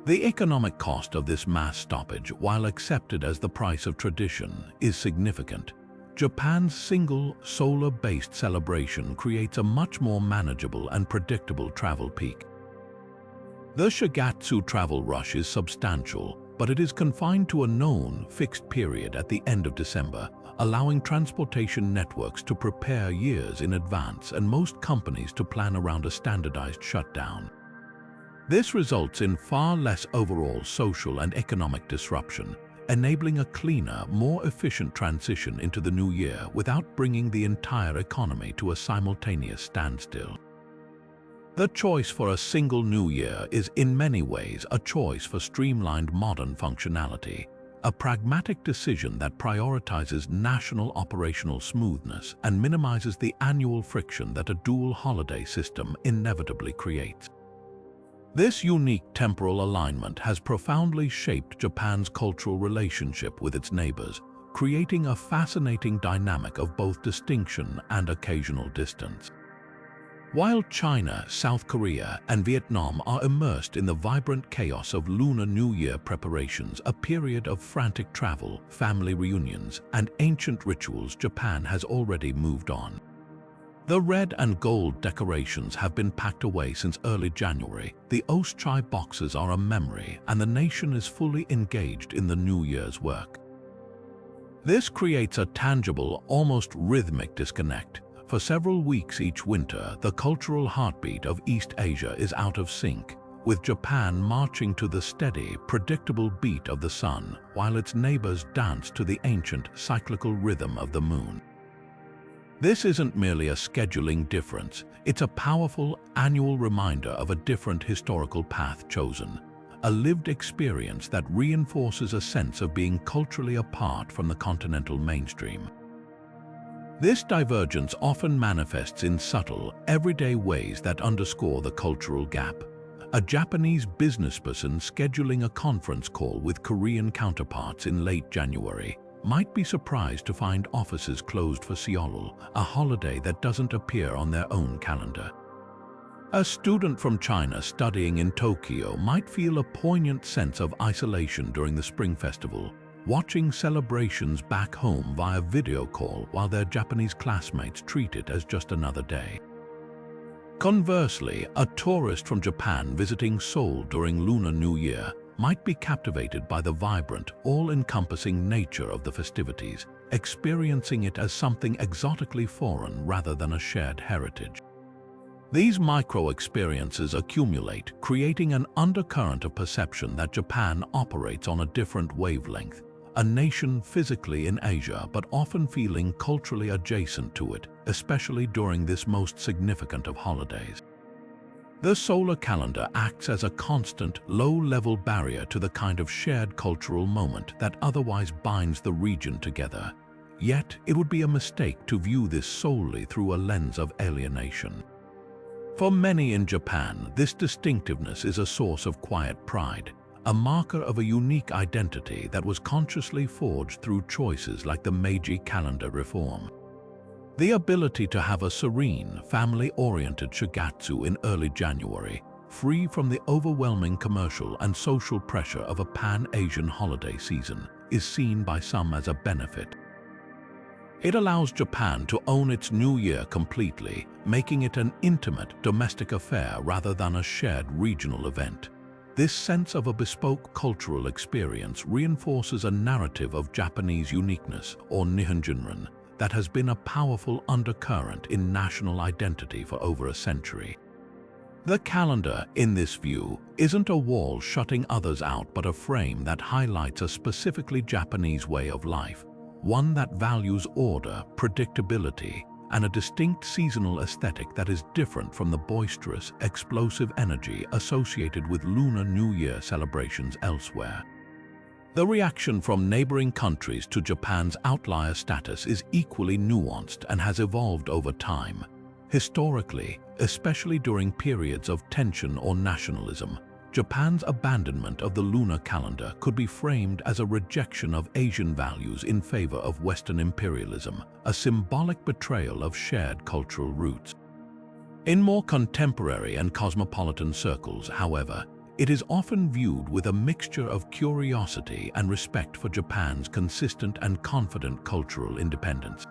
The economic cost of this mass stoppage, while accepted as the price of tradition, is significant. Japan's single, solar-based celebration creates a much more manageable and predictable travel peak. The Shogatsu travel rush is substantial, but it is confined to a known, fixed period at the end of December, allowing transportation networks to prepare years in advance and most companies to plan around a standardized shutdown. This results in far less overall social and economic disruption, enabling a cleaner, more efficient transition into the new year without bringing the entire economy to a simultaneous standstill. The choice for a single new year is in many ways a choice for streamlined modern functionality, a pragmatic decision that prioritizes national operational smoothness and minimizes the annual friction that a dual holiday system inevitably creates. This unique temporal alignment has profoundly shaped Japan's cultural relationship with its neighbors, creating a fascinating dynamic of both distinction and occasional distance. While China, South Korea, and Vietnam are immersed in the vibrant chaos of Lunar New Year preparations, a period of frantic travel, family reunions, and ancient rituals, Japan has already moved on. The red and gold decorations have been packed away since early January, the Oshchai boxes are a memory, and the nation is fully engaged in the New Year's work. This creates a tangible, almost rhythmic disconnect. For several weeks each winter, the cultural heartbeat of East Asia is out of sync, with Japan marching to the steady, predictable beat of the sun, while its neighbors dance to the ancient, cyclical rhythm of the moon. This isn't merely a scheduling difference, it's a powerful, annual reminder of a different historical path chosen, a lived experience that reinforces a sense of being culturally apart from the continental mainstream. This divergence often manifests in subtle, everyday ways that underscore the cultural gap. A Japanese businessperson scheduling a conference call with Korean counterparts in late January might be surprised to find offices closed for Seollal, a holiday that doesn't appear on their own calendar. A student from China studying in Tokyo might feel a poignant sense of isolation during the Spring Festival, watching celebrations back home via video call while their Japanese classmates treat it as just another day. Conversely, a tourist from Japan visiting Seoul during Lunar New Year might be captivated by the vibrant, all-encompassing nature of the festivities, experiencing it as something exotically foreign rather than a shared heritage. These micro-experiences accumulate, creating an undercurrent of perception that Japan operates on a different wavelength, a nation physically in Asia but often feeling culturally adjacent to it, especially during this most significant of holidays. The solar calendar acts as a constant, low-level barrier to the kind of shared cultural moment that otherwise binds the region together. Yet, it would be a mistake to view this solely through a lens of alienation. For many in Japan, this distinctiveness is a source of quiet pride, a marker of a unique identity that was consciously forged through choices like the Meiji calendar reform. The ability to have a serene, family-oriented Shogatsu in early January, free from the overwhelming commercial and social pressure of a pan-Asian holiday season, is seen by some as a benefit. It allows Japan to own its New Year completely, making it an intimate, domestic affair rather than a shared regional event. This sense of a bespoke cultural experience reinforces a narrative of Japanese uniqueness, or Nihonjinran, that has been a powerful undercurrent in national identity for over a century. The calendar, in this view, isn't a wall shutting others out but a frame that highlights a specifically Japanese way of life, one that values order, predictability, and a distinct seasonal aesthetic that is different from the boisterous, explosive energy associated with Lunar New Year celebrations elsewhere. The reaction from neighboring countries to Japan's outlier status is equally nuanced and has evolved over time. Historically, especially during periods of tension or nationalism, Japan's abandonment of the lunar calendar could be framed as a rejection of Asian values in favor of Western imperialism, a symbolic betrayal of shared cultural roots. In more contemporary and cosmopolitan circles, however, it is often viewed with a mixture of curiosity and respect for Japan's consistent and confident cultural independence.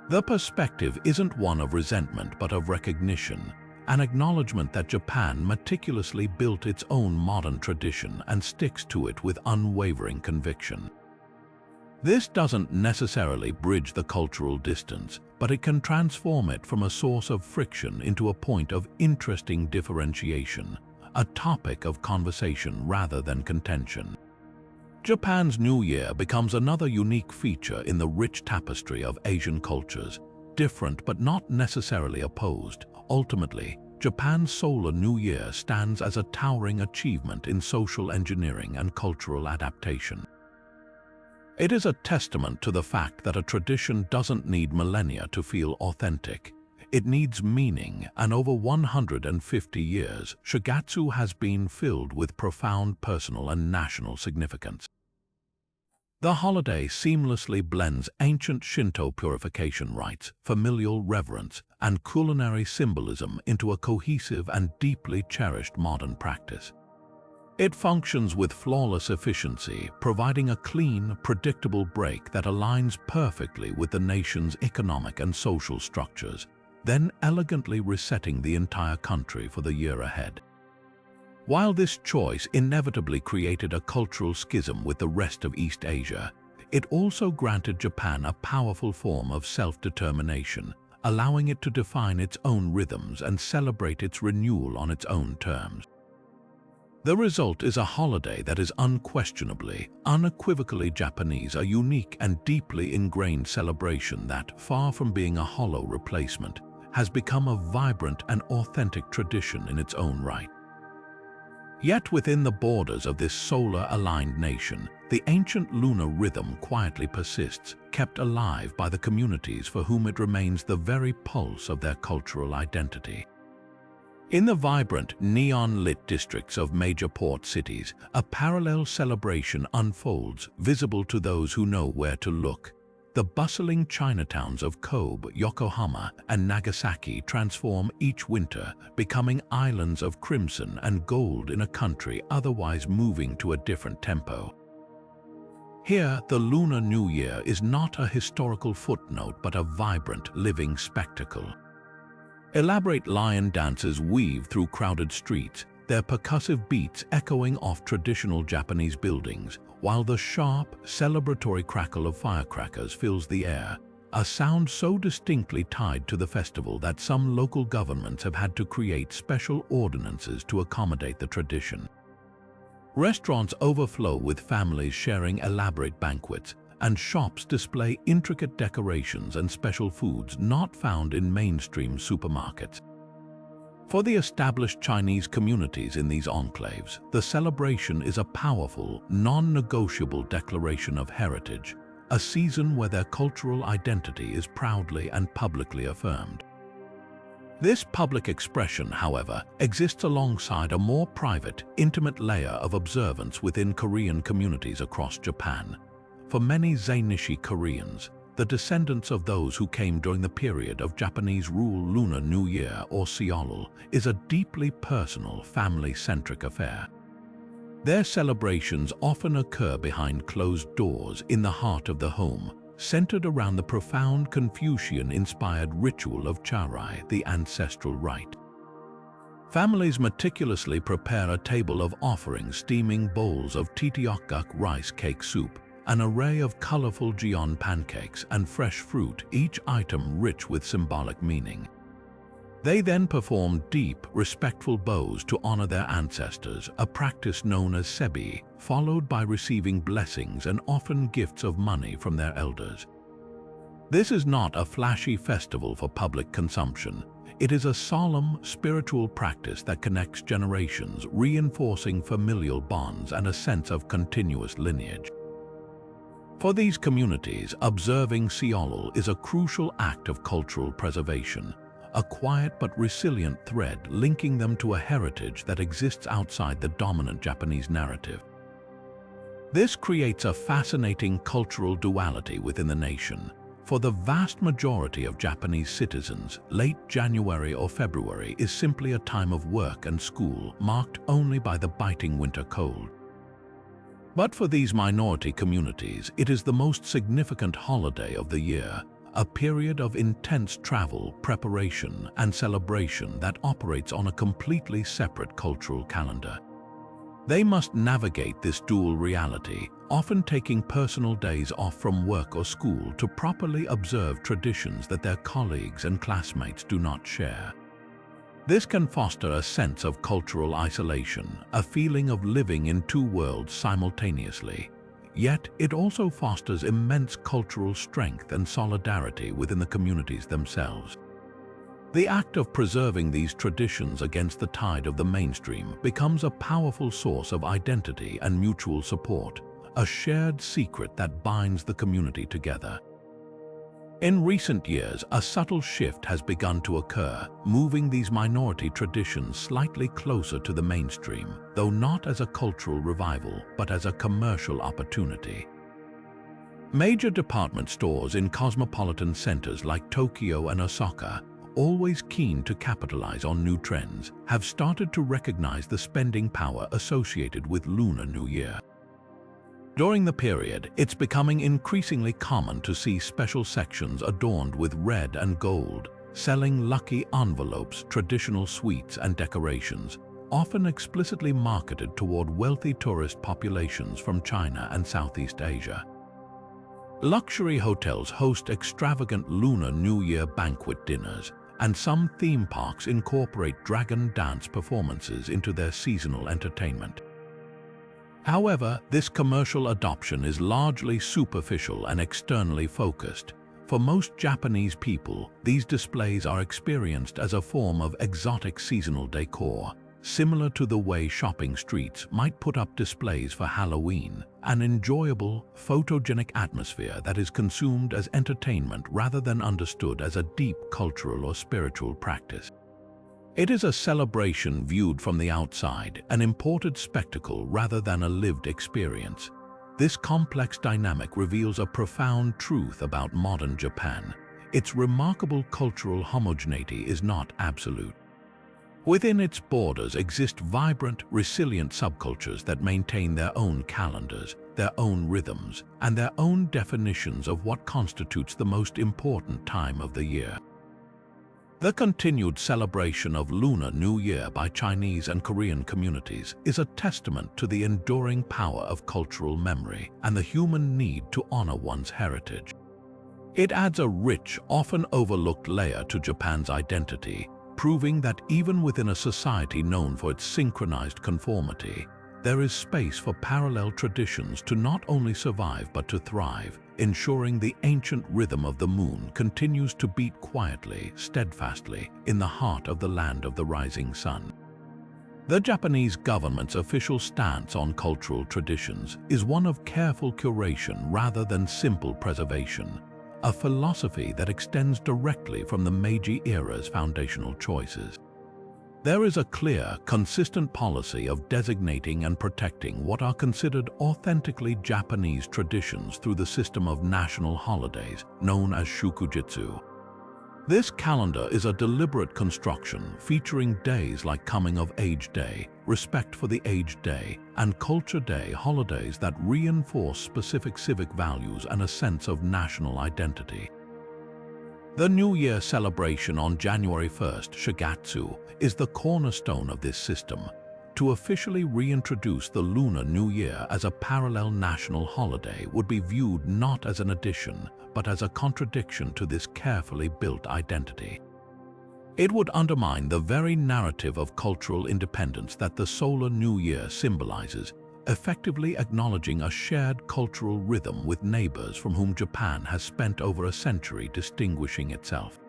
The perspective isn't one of resentment but of recognition, an acknowledgement that Japan meticulously built its own modern tradition and sticks to it with unwavering conviction. This doesn't necessarily bridge the cultural distance, but it can transform it from a source of friction into a point of interesting differentiation, a topic of conversation rather than contention. Japan's New Year becomes another unique feature in the rich tapestry of Asian cultures, different but not necessarily opposed. Ultimately, Japan's Solar New Year stands as a towering achievement in social engineering and cultural adaptation. It is a testament to the fact that a tradition doesn't need millennia to feel authentic. It needs meaning, and over 150 years, Shogatsu has been filled with profound personal and national significance. The holiday seamlessly blends ancient Shinto purification rites, familial reverence, and culinary symbolism into a cohesive and deeply cherished modern practice. It functions with flawless efficiency, providing a clean, predictable break that aligns perfectly with the nation's economic and social structures, then elegantly resetting the entire country for the year ahead. While this choice inevitably created a cultural schism with the rest of East Asia, it also granted Japan a powerful form of self-determination, allowing it to define its own rhythms and celebrate its renewal on its own terms. The result is a holiday that is unquestionably, unequivocally Japanese, a unique and deeply ingrained celebration that, far from being a hollow replacement, has become a vibrant and authentic tradition in its own right. Yet within the borders of this solar-aligned nation, the ancient lunar rhythm quietly persists, kept alive by the communities for whom it remains the very pulse of their cultural identity. In the vibrant, neon-lit districts of major port cities, a parallel celebration unfolds, visible to those who know where to look. The bustling Chinatowns of Kobe, Yokohama, and Nagasaki transform each winter, becoming islands of crimson and gold in a country otherwise moving to a different tempo. Here, the Lunar New Year is not a historical footnote but a vibrant, living spectacle. Elaborate lion dances weave through crowded streets, their percussive beats echoing off traditional Japanese buildings, while the sharp, celebratory crackle of firecrackers fills the air, a sound so distinctly tied to the festival that some local governments have had to create special ordinances to accommodate the tradition. Restaurants overflow with families sharing elaborate banquets, and shops display intricate decorations and special foods not found in mainstream supermarkets. For the established Chinese communities in these enclaves, the celebration is a powerful, non-negotiable declaration of heritage, a season where their cultural identity is proudly and publicly affirmed. This public expression, however, exists alongside a more private, intimate layer of observance within Korean communities across Japan. For many Zainichi Koreans, the descendants of those who came during the period of Japanese rule, Lunar New Year or Seollal is a deeply personal, family-centric affair. Their celebrations often occur behind closed doors in the heart of the home, centered around the profound Confucian-inspired ritual of charai, the ancestral rite. Families meticulously prepare a table of offerings, steaming bowls of tteokguk rice cake soup, an array of colorful gion pancakes, and fresh fruit, each item rich with symbolic meaning. They then perform deep, respectful bows to honor their ancestors, a practice known as sebi, followed by receiving blessings and often gifts of money from their elders. This is not a flashy festival for public consumption. It is a solemn, spiritual practice that connects generations, reinforcing familial bonds and a sense of continuous lineage. For these communities, observing Seollal is a crucial act of cultural preservation, a quiet but resilient thread linking them to a heritage that exists outside the dominant Japanese narrative. This creates a fascinating cultural duality within the nation. For the vast majority of Japanese citizens, late January or February is simply a time of work and school, marked only by the biting winter cold. But for these minority communities, it is the most significant holiday of the year, a period of intense travel, preparation, and celebration that operates on a completely separate cultural calendar. They must navigate this dual reality, often taking personal days off from work or school to properly observe traditions that their colleagues and classmates do not share. This can foster a sense of cultural isolation, a feeling of living in two worlds simultaneously. Yet, it also fosters immense cultural strength and solidarity within the communities themselves. The act of preserving these traditions against the tide of the mainstream becomes a powerful source of identity and mutual support, a shared secret that binds the community together. In recent years, a subtle shift has begun to occur, moving these minority traditions slightly closer to the mainstream, though not as a cultural revival, but as a commercial opportunity. Major department stores in cosmopolitan centers like Tokyo and Osaka, always keen to capitalize on new trends, have started to recognize the spending power associated with Lunar New Year. During the period, it's becoming increasingly common to see special sections adorned with red and gold, selling lucky envelopes, traditional sweets, and decorations, often explicitly marketed toward wealthy tourist populations from China and Southeast Asia. Luxury hotels host extravagant Lunar New Year banquet dinners, and some theme parks incorporate dragon dance performances into their seasonal entertainment. However, this commercial adoption is largely superficial and externally focused. For most Japanese people, these displays are experienced as a form of exotic seasonal decor, similar to the way shopping streets might put up displays for Halloween, an enjoyable, photogenic atmosphere that is consumed as entertainment rather than understood as a deep cultural or spiritual practice. It is a celebration viewed from the outside, an imported spectacle rather than a lived experience. This complex dynamic reveals a profound truth about modern Japan. Its remarkable cultural homogeneity is not absolute. Within its borders exist vibrant, resilient subcultures that maintain their own calendars, their own rhythms, and their own definitions of what constitutes the most important time of the year. The continued celebration of Lunar New Year by Chinese and Korean communities is a testament to the enduring power of cultural memory and the human need to honor one's heritage. It adds a rich, often overlooked layer to Japan's identity, proving that even within a society known for its synchronized conformity, there is space for parallel traditions to not only survive but to thrive, ensuring the ancient rhythm of the moon continues to beat quietly, steadfastly, in the heart of the land of the rising sun. The Japanese government's official stance on cultural traditions is one of careful curation rather than simple preservation, a philosophy that extends directly from the Meiji era's foundational choices. There is a clear, consistent policy of designating and protecting what are considered authentically Japanese traditions through the system of national holidays, known as Shukujitsu. This calendar is a deliberate construction featuring days like Coming of Age Day, Respect for the Aged Day, and Culture Day holidays that reinforce specific civic values and a sense of national identity. The New Year celebration on January 1st, Shogatsu, is the cornerstone of this system. To officially reintroduce the Lunar New Year as a parallel national holiday would be viewed not as an addition, but as a contradiction to this carefully built identity. It would undermine the very narrative of cultural independence that the solar New Year symbolizes, effectively acknowledging a shared cultural rhythm with neighbors from whom Japan has spent over a century distinguishing itself.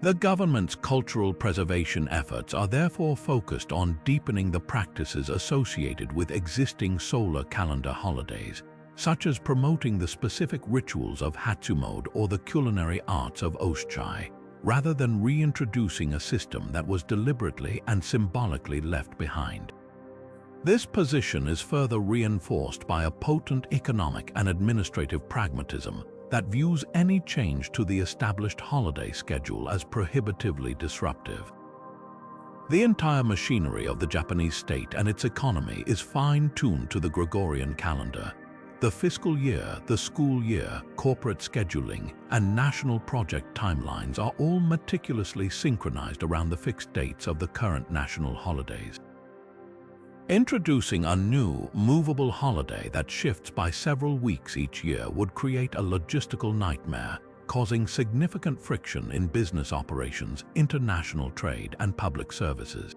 The government's cultural preservation efforts are therefore focused on deepening the practices associated with existing solar calendar holidays, such as promoting the specific rituals of Hatsumode or the culinary arts of Oshchai, rather than reintroducing a system that was deliberately and symbolically left behind. This position is further reinforced by a potent economic and administrative pragmatism that views any change to the established holiday schedule as prohibitively disruptive. The entire machinery of the Japanese state and its economy is fine-tuned to the Gregorian calendar. The fiscal year, the school year, corporate scheduling, and national project timelines are all meticulously synchronized around the fixed dates of the current national holidays. Introducing a new, movable holiday that shifts by several weeks each year would create a logistical nightmare, causing significant friction in business operations, international trade, and public services.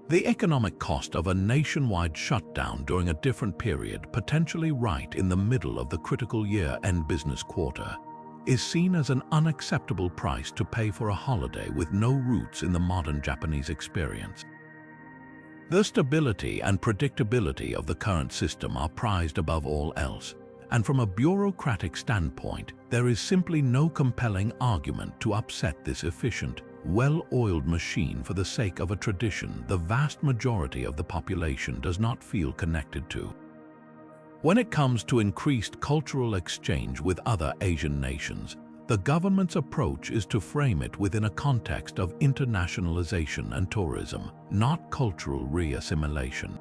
The economic cost of a nationwide shutdown during a different period, potentially right in the middle of the critical year-end business quarter, is seen as an unacceptable price to pay for a holiday with no roots in the modern Japanese experience. The stability and predictability of the current system are prized above all else, and from a bureaucratic standpoint, there is simply no compelling argument to upset this efficient, well-oiled machine for the sake of a tradition the vast majority of the population does not feel connected to. When it comes to increased cultural exchange with other Asian nations, the government's approach is to frame it within a context of internationalization and tourism, not cultural re-assimilation.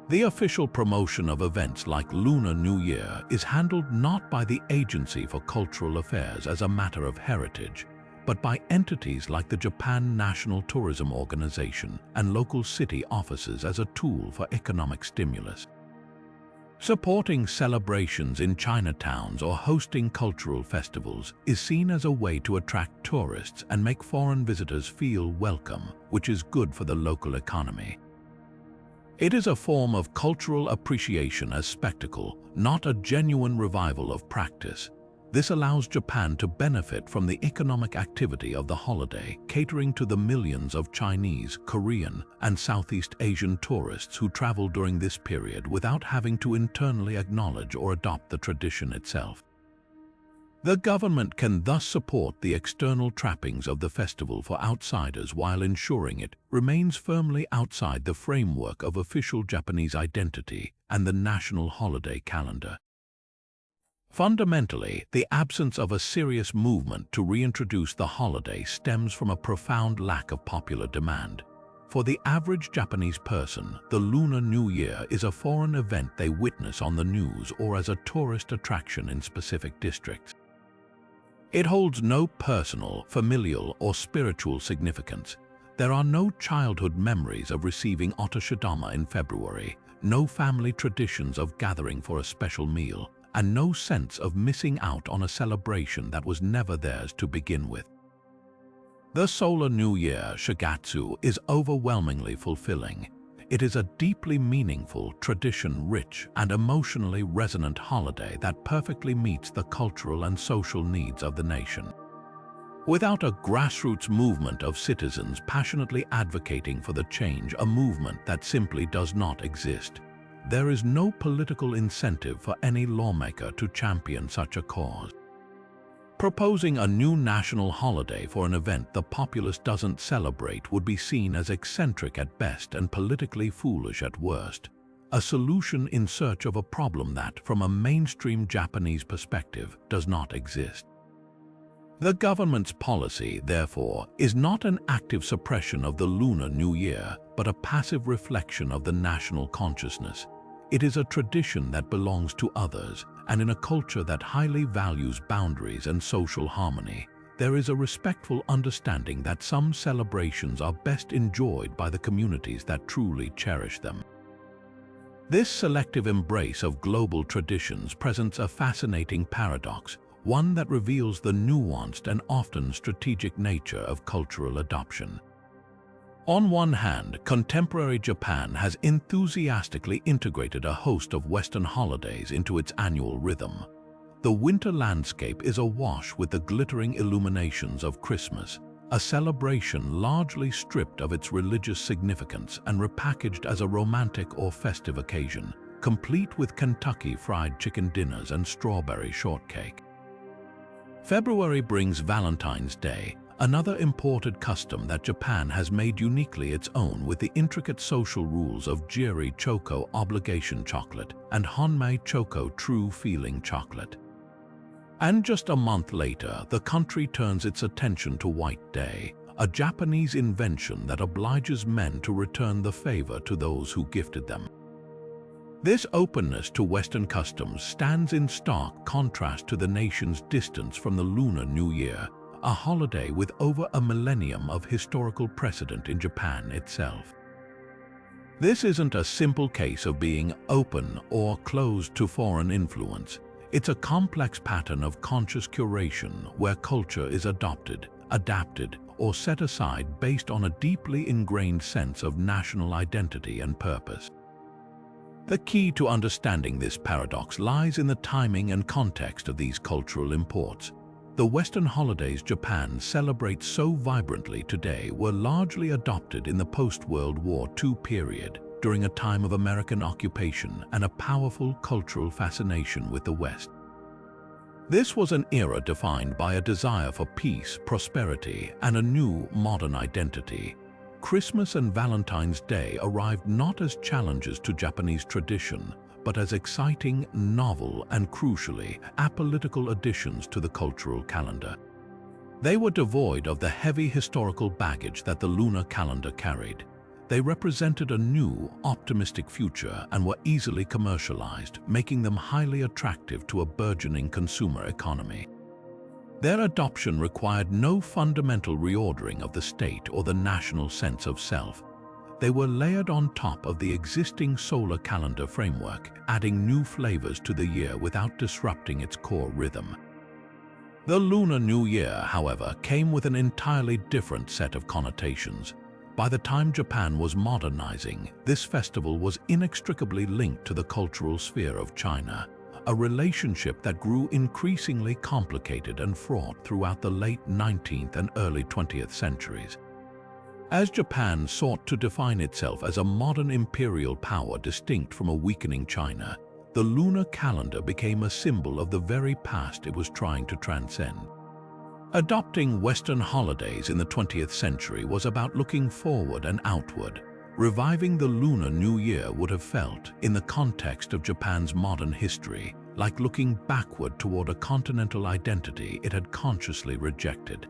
The official promotion of events like Lunar New Year is handled not by the Agency for Cultural Affairs as a matter of heritage, but by entities like the Japan National Tourism Organization and local city offices as a tool for economic stimulus. Supporting celebrations in Chinatowns or hosting cultural festivals is seen as a way to attract tourists and make foreign visitors feel welcome, which is good for the local economy. It is a form of cultural appreciation as spectacle, not a genuine revival of practice. This allows Japan to benefit from the economic activity of the holiday, catering to the millions of Chinese, Korean, and Southeast Asian tourists who travel during this period without having to internally acknowledge or adopt the tradition itself. The government can thus support the external trappings of the festival for outsiders while ensuring it remains firmly outside the framework of official Japanese identity and the national holiday calendar. Fundamentally, the absence of a serious movement to reintroduce the holiday stems from a profound lack of popular demand. For the average Japanese person, the Lunar New Year is a foreign event they witness on the news or as a tourist attraction in specific districts. It holds no personal, familial, or spiritual significance. There are no childhood memories of receiving otoshidama in February, no family traditions of gathering for a special meal, and no sense of missing out on a celebration that was never theirs to begin with. The Solar New Year, Shogatsu, is overwhelmingly fulfilling. It is a deeply meaningful, tradition-rich, and emotionally resonant holiday that perfectly meets the cultural and social needs of the nation. Without a grassroots movement of citizens passionately advocating for the change, a movement that simply does not exist, there is no political incentive for any lawmaker to champion such a cause. Proposing a new national holiday for an event the populace doesn't celebrate would be seen as eccentric at best and politically foolish at worst, a solution in search of a problem that, from a mainstream Japanese perspective, does not exist. The government's policy, therefore, is not an active suppression of the Lunar New Year, but a passive reflection of the national consciousness. It is a tradition that belongs to others, and in a culture that highly values boundaries and social harmony, there is a respectful understanding that some celebrations are best enjoyed by the communities that truly cherish them. This selective embrace of global traditions presents a fascinating paradox, one that reveals the nuanced and often strategic nature of cultural adoption. On one hand, contemporary Japan has enthusiastically integrated a host of Western holidays into its annual rhythm. The winter landscape is awash with the glittering illuminations of Christmas, a celebration largely stripped of its religious significance and repackaged as a romantic or festive occasion, complete with Kentucky Fried Chicken dinners and strawberry shortcake. February brings Valentine's Day, another imported custom that Japan has made uniquely its own with the intricate social rules of Jiri Choco obligation chocolate and Honmei Choco true feeling chocolate. And just a month later, the country turns its attention to White Day, a Japanese invention that obliges men to return the favor to those who gifted them. This openness to Western customs stands in stark contrast to the nation's distance from the Lunar New Year, a holiday with over a millennium of historical precedent in Japan itself. This isn't a simple case of being open or closed to foreign influence. It's a complex pattern of conscious curation where culture is adopted, adapted, or set aside based on a deeply ingrained sense of national identity and purpose. The key to understanding this paradox lies in the timing and context of these cultural imports. The Western holidays Japan celebrates so vibrantly today were largely adopted in the post-World War II period, during a time of American occupation and a powerful cultural fascination with the West. This was an era defined by a desire for peace, prosperity, and a new modern identity. Christmas and Valentine's Day arrived not as challenges to Japanese tradition, but as exciting, novel, and crucially, apolitical additions to the cultural calendar. They were devoid of the heavy historical baggage that the lunar calendar carried. They represented a new, optimistic future and were easily commercialized, making them highly attractive to a burgeoning consumer economy. Their adoption required no fundamental reordering of the state or the national sense of self. They were layered on top of the existing solar calendar framework, adding new flavors to the year without disrupting its core rhythm. The Lunar New Year, however, came with an entirely different set of connotations. By the time Japan was modernizing, this festival was inextricably linked to the cultural sphere of China, a relationship that grew increasingly complicated and fraught throughout the late 19th and early 20th centuries. As Japan sought to define itself as a modern imperial power distinct from a weakening China, the lunar calendar became a symbol of the very past it was trying to transcend. Adopting Western holidays in the 20th century was about looking forward and outward. Reviving the Lunar New Year would have felt, in the context of Japan's modern history, like looking backward toward a continental identity it had consciously rejected.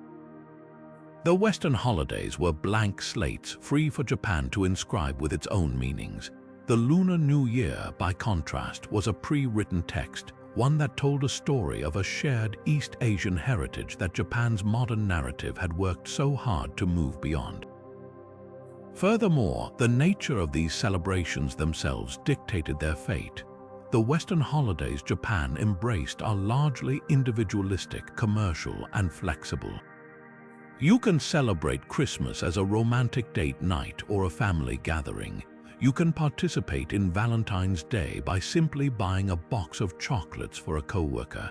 The Western holidays were blank slates, free for Japan to inscribe with its own meanings. The Lunar New Year, by contrast, was a pre-written text, one that told a story of a shared East Asian heritage that Japan's modern narrative had worked so hard to move beyond. Furthermore, the nature of these celebrations themselves dictated their fate. The Western holidays Japan embraced are largely individualistic, commercial, and flexible. You can celebrate Christmas as a romantic date night or a family gathering. You can participate in Valentine's Day by simply buying a box of chocolates for a coworker.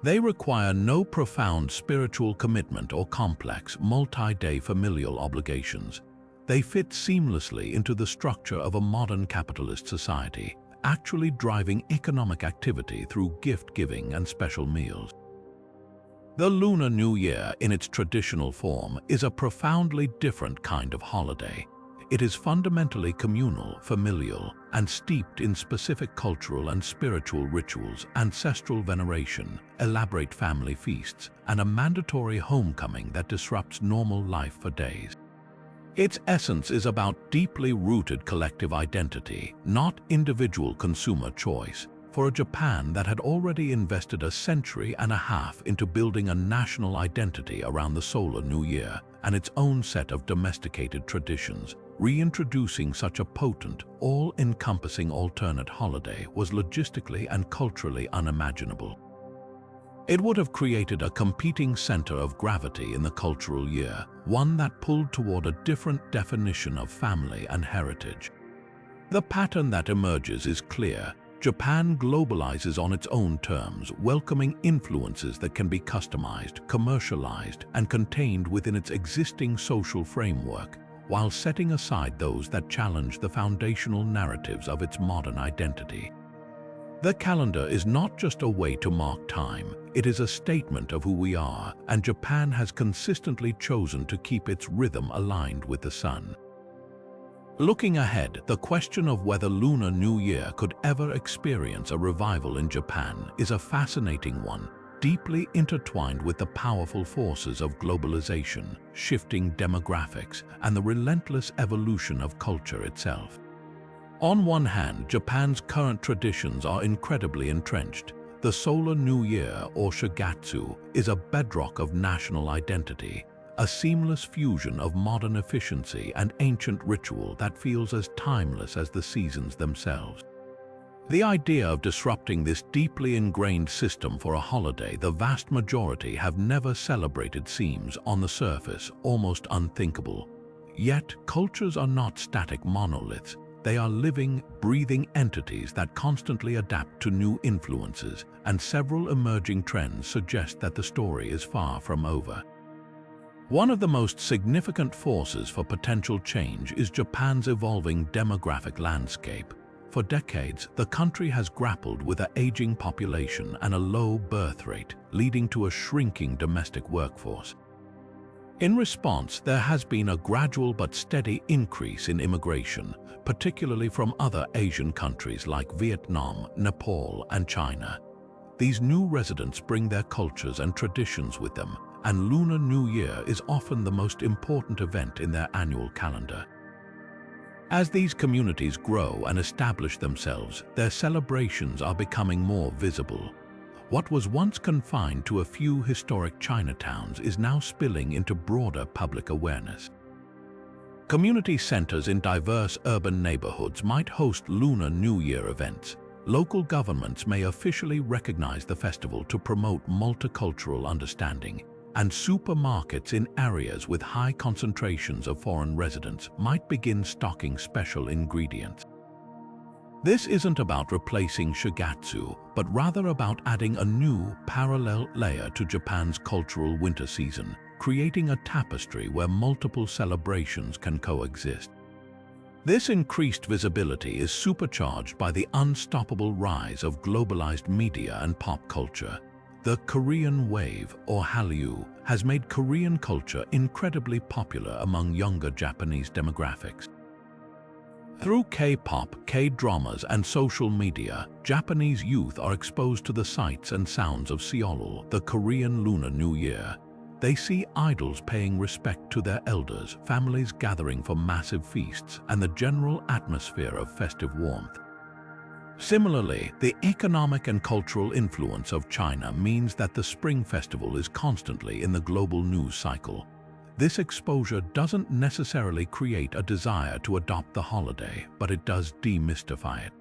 They require no profound spiritual commitment or complex, multi-day familial obligations. They fit seamlessly into the structure of a modern capitalist society, actually driving economic activity through gift-giving and special meals. The Lunar New Year, in its traditional form, is a profoundly different kind of holiday. It is fundamentally communal, familial, and steeped in specific cultural and spiritual rituals, ancestral veneration, elaborate family feasts, and a mandatory homecoming that disrupts normal life for days. Its essence is about deeply rooted collective identity, not individual consumer choice. For a Japan that had already invested a century and a half into building a national identity around the solar new year and its own set of domesticated traditions, reintroducing such a potent, all-encompassing alternate holiday was logistically and culturally unimaginable. It would have created a competing center of gravity in the cultural year, one that pulled toward a different definition of family and heritage. The pattern that emerges is clear. Japan globalizes on its own terms, welcoming influences that can be customized, commercialized, and contained within its existing social framework, while setting aside those that challenge the foundational narratives of its modern identity. The calendar is not just a way to mark time, it is a statement of who we are, and Japan has consistently chosen to keep its rhythm aligned with the sun. Looking ahead, the question of whether Lunar New Year could ever experience a revival in Japan is a fascinating one, deeply intertwined with the powerful forces of globalization, shifting demographics, and the relentless evolution of culture itself. On one hand, Japan's current traditions are incredibly entrenched. The Solar New Year, or Shogatsu, is a bedrock of national identity, a seamless fusion of modern efficiency and ancient ritual that feels as timeless as the seasons themselves. The idea of disrupting this deeply ingrained system for a holiday the vast majority have never celebrated seems, on the surface, almost unthinkable. Yet, cultures are not static monoliths. They are living, breathing entities that constantly adapt to new influences, and several emerging trends suggest that the story is far from over. One of the most significant forces for potential change is Japan's evolving demographic landscape. For decades, the country has grappled with an aging population and a low birth rate, leading to a shrinking domestic workforce. In response, there has been a gradual but steady increase in immigration, particularly from other Asian countries like Vietnam, Nepal, and China. These new residents bring their cultures and traditions with them, and Lunar New Year is often the most important event in their annual calendar. As these communities grow and establish themselves, their celebrations are becoming more visible. What was once confined to a few historic Chinatowns is now spilling into broader public awareness. Community centers in diverse urban neighborhoods might host Lunar New Year events. Local governments may officially recognize the festival to promote multicultural understanding, and supermarkets in areas with high concentrations of foreign residents might begin stocking special ingredients. This isn't about replacing Shogatsu, but rather about adding a new, parallel layer to Japan's cultural winter season, creating a tapestry where multiple celebrations can coexist. This increased visibility is supercharged by the unstoppable rise of globalized media and pop culture. The Korean wave, or Hallyu, has made Korean culture incredibly popular among younger Japanese demographics. Through K-pop, K-dramas, and social media, Japanese youth are exposed to the sights and sounds of Seollal, the Korean Lunar New Year. They see idols paying respect to their elders, families gathering for massive feasts, and the general atmosphere of festive warmth. Similarly, the economic and cultural influence of China means that the Spring Festival is constantly in the global news cycle. This exposure doesn't necessarily create a desire to adopt the holiday, but it does demystify it.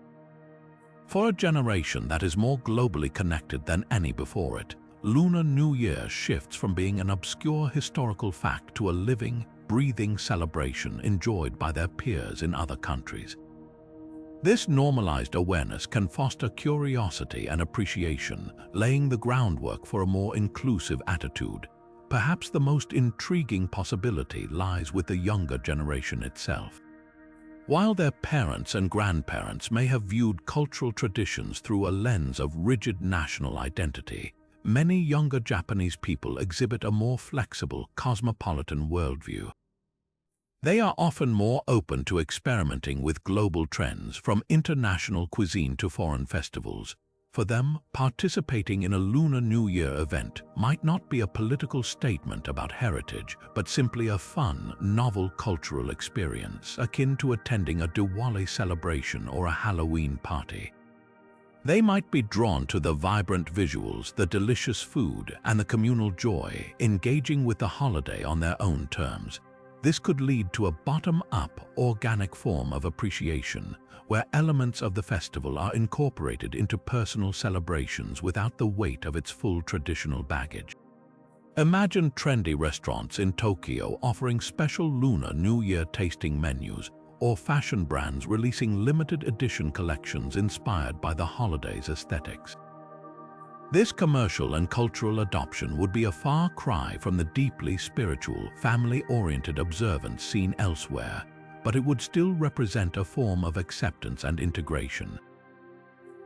For a generation that is more globally connected than any before it, Lunar New Year shifts from being an obscure historical fact to a living, breathing celebration enjoyed by their peers in other countries. This normalized awareness can foster curiosity and appreciation, laying the groundwork for a more inclusive attitude. Perhaps the most intriguing possibility lies with the younger generation itself. While their parents and grandparents may have viewed cultural traditions through a lens of rigid national identity, many younger Japanese people exhibit a more flexible, cosmopolitan worldview. They are often more open to experimenting with global trends, from international cuisine to foreign festivals. For them, participating in a Lunar New Year event might not be a political statement about heritage, but simply a fun, novel cultural experience akin to attending a Diwali celebration or a Halloween party. They might be drawn to the vibrant visuals, the delicious food, and the communal joy, engaging with the holiday on their own terms. This could lead to a bottom-up, organic form of appreciation, where elements of the festival are incorporated into personal celebrations without the weight of its full traditional baggage. Imagine trendy restaurants in Tokyo offering special Lunar New Year tasting menus, or fashion brands releasing limited edition collections inspired by the holiday's aesthetics. This commercial and cultural adoption would be a far cry from the deeply spiritual, family-oriented observance seen elsewhere, but it would still represent a form of acceptance and integration.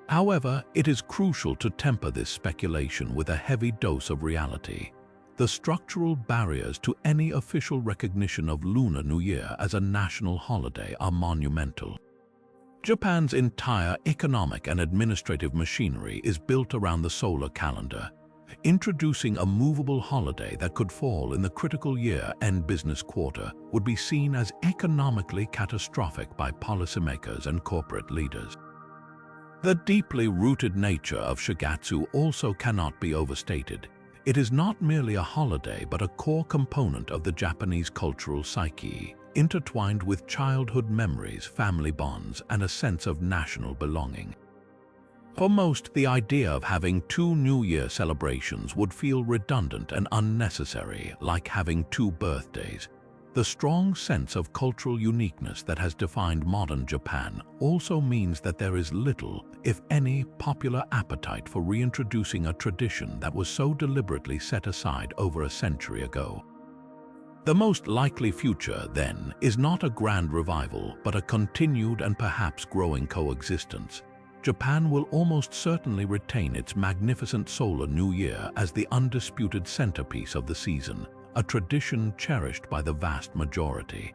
However, it is crucial to temper this speculation with a heavy dose of reality. The structural barriers to any official recognition of Lunar New Year as a national holiday are monumental. Japan's entire economic and administrative machinery is built around the solar calendar. Introducing a movable holiday that could fall in the critical year-end business quarter would be seen as economically catastrophic by policymakers and corporate leaders. The deeply rooted nature of Shogatsu also cannot be overstated. It is not merely a holiday but a core component of the Japanese cultural psyche, intertwined with childhood memories, family bonds, and a sense of national belonging. For most, the idea of having two New Year celebrations would feel redundant and unnecessary, like having two birthdays. The strong sense of cultural uniqueness that has defined modern Japan also means that there is little, if any, popular appetite for reintroducing a tradition that was so deliberately set aside over a century ago. The most likely future, then, is not a grand revival, but a continued and perhaps growing coexistence. Japan will almost certainly retain its magnificent solar New Year as the undisputed centerpiece of the season, a tradition cherished by the vast majority.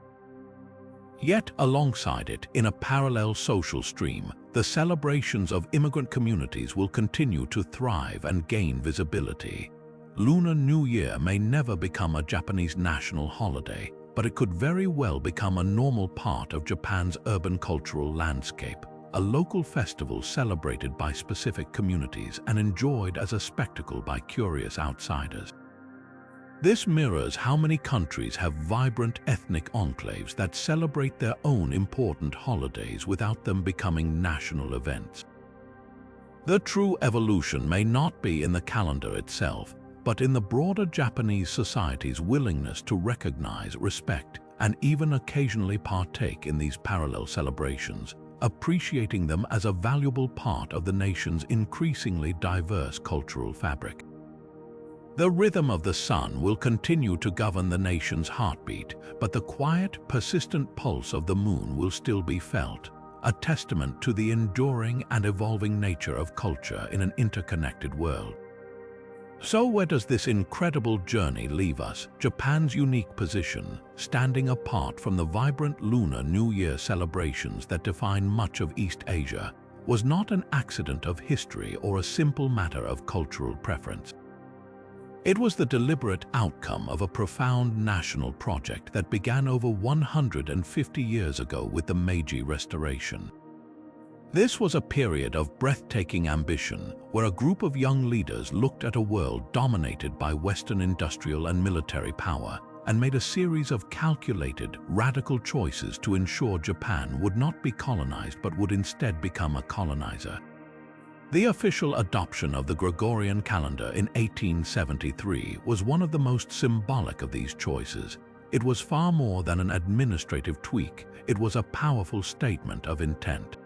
Yet, alongside it, in a parallel social stream, the celebrations of immigrant communities will continue to thrive and gain visibility. Lunar New Year may never become a Japanese national holiday, but it could very well become a normal part of Japan's urban cultural landscape, a local festival celebrated by specific communities and enjoyed as a spectacle by curious outsiders. This mirrors how many countries have vibrant ethnic enclaves that celebrate their own important holidays without them becoming national events. The true evolution may not be in the calendar itself, but in the broader Japanese society's willingness to recognize, respect, and even occasionally partake in these parallel celebrations, appreciating them as a valuable part of the nation's increasingly diverse cultural fabric. The rhythm of the sun will continue to govern the nation's heartbeat, but the quiet, persistent pulse of the moon will still be felt, a testament to the enduring and evolving nature of culture in an interconnected world. So where does this incredible journey leave us? Japan's unique position, standing apart from the vibrant Lunar New Year celebrations that define much of East Asia, was not an accident of history or a simple matter of cultural preference. It was the deliberate outcome of a profound national project that began over 150 years ago with the Meiji Restoration. This was a period of breathtaking ambition, where a group of young leaders looked at a world dominated by Western industrial and military power and made a series of calculated, radical choices to ensure Japan would not be colonized but would instead become a colonizer. The official adoption of the Gregorian calendar in 1873 was one of the most symbolic of these choices. It was far more than an administrative tweak, it was a powerful statement of intent.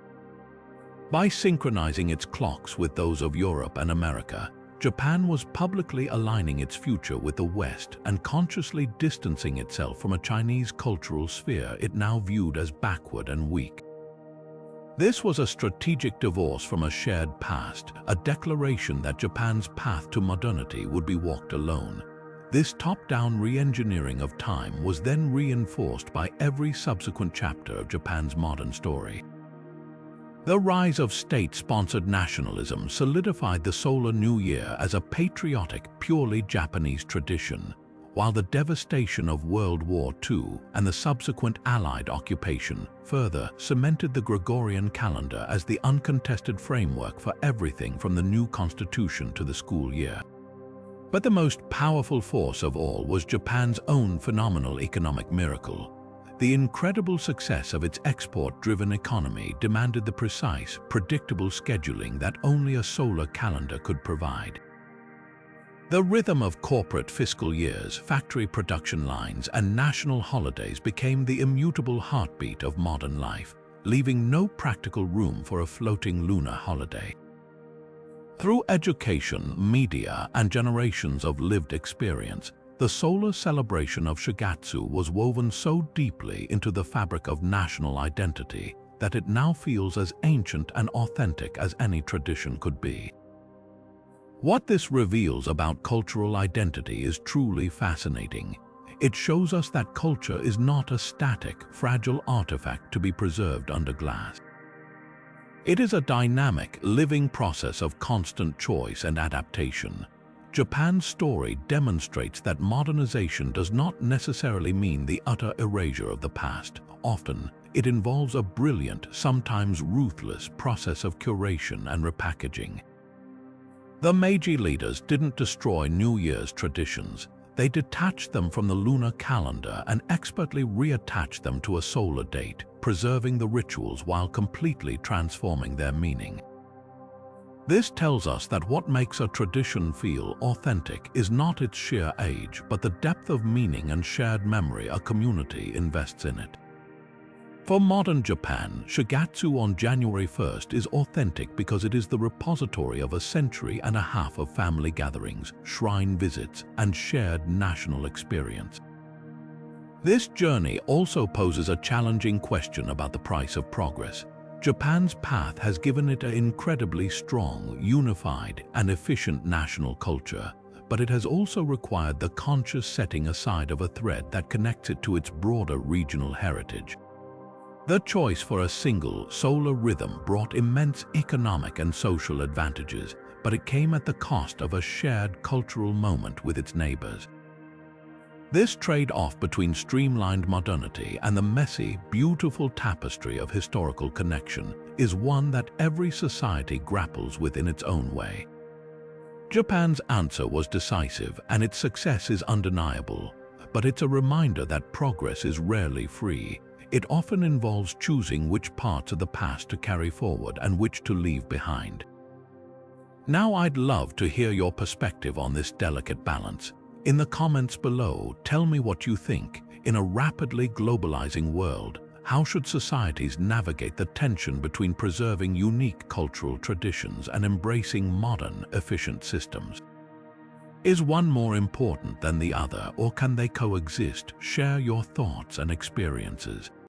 By synchronizing its clocks with those of Europe and America, Japan was publicly aligning its future with the West and consciously distancing itself from a Chinese cultural sphere it now viewed as backward and weak. This was a strategic divorce from a shared past, a declaration that Japan's path to modernity would be walked alone. This top-down re-engineering of time was then reinforced by every subsequent chapter of Japan's modern story. The rise of state-sponsored nationalism solidified the Solar New Year as a patriotic, purely Japanese tradition, while the devastation of World War II and the subsequent Allied occupation further cemented the Gregorian calendar as the uncontested framework for everything from the new constitution to the school year. But the most powerful force of all was Japan's own phenomenal economic miracle. The incredible success of its export-driven economy demanded the precise, predictable scheduling that only a solar calendar could provide. The rhythm of corporate fiscal years, factory production lines, and national holidays became the immutable heartbeat of modern life, leaving no practical room for a floating lunar holiday. Through education, media, and generations of lived experience, the solar celebration of Shogatsu was woven so deeply into the fabric of national identity that it now feels as ancient and authentic as any tradition could be. What this reveals about cultural identity is truly fascinating. It shows us that culture is not a static, fragile artifact to be preserved under glass. It is a dynamic, living process of constant choice and adaptation. Japan's story demonstrates that modernization does not necessarily mean the utter erasure of the past. Often, it involves a brilliant, sometimes ruthless, process of curation and repackaging. The Meiji leaders didn't destroy New Year's traditions. They detached them from the lunar calendar and expertly reattached them to a solar date, preserving the rituals while completely transforming their meaning. This tells us that what makes a tradition feel authentic is not its sheer age, but the depth of meaning and shared memory a community invests in it. For modern Japan, Shogatsu on January 1st is authentic because it is the repository of a century and a half of family gatherings, shrine visits, and shared national experience. This journey also poses a challenging question about the price of progress. Japan's path has given it an incredibly strong, unified, and efficient national culture, but it has also required the conscious setting aside of a thread that connects it to its broader regional heritage. The choice for a single, solar rhythm brought immense economic and social advantages, but it came at the cost of a shared cultural moment with its neighbors. This trade-off between streamlined modernity and the messy, beautiful tapestry of historical connection is one that every society grapples with in its own way. Japan's answer was decisive, and its success is undeniable, but it's a reminder that progress is rarely free. It often involves choosing which parts of the past to carry forward and which to leave behind. Now I'd love to hear your perspective on this delicate balance. In the comments below, tell me what you think. In a rapidly globalizing world, how should societies navigate the tension between preserving unique cultural traditions and embracing modern, efficient systems? Is one more important than the other, or can they coexist? Share your thoughts and experiences.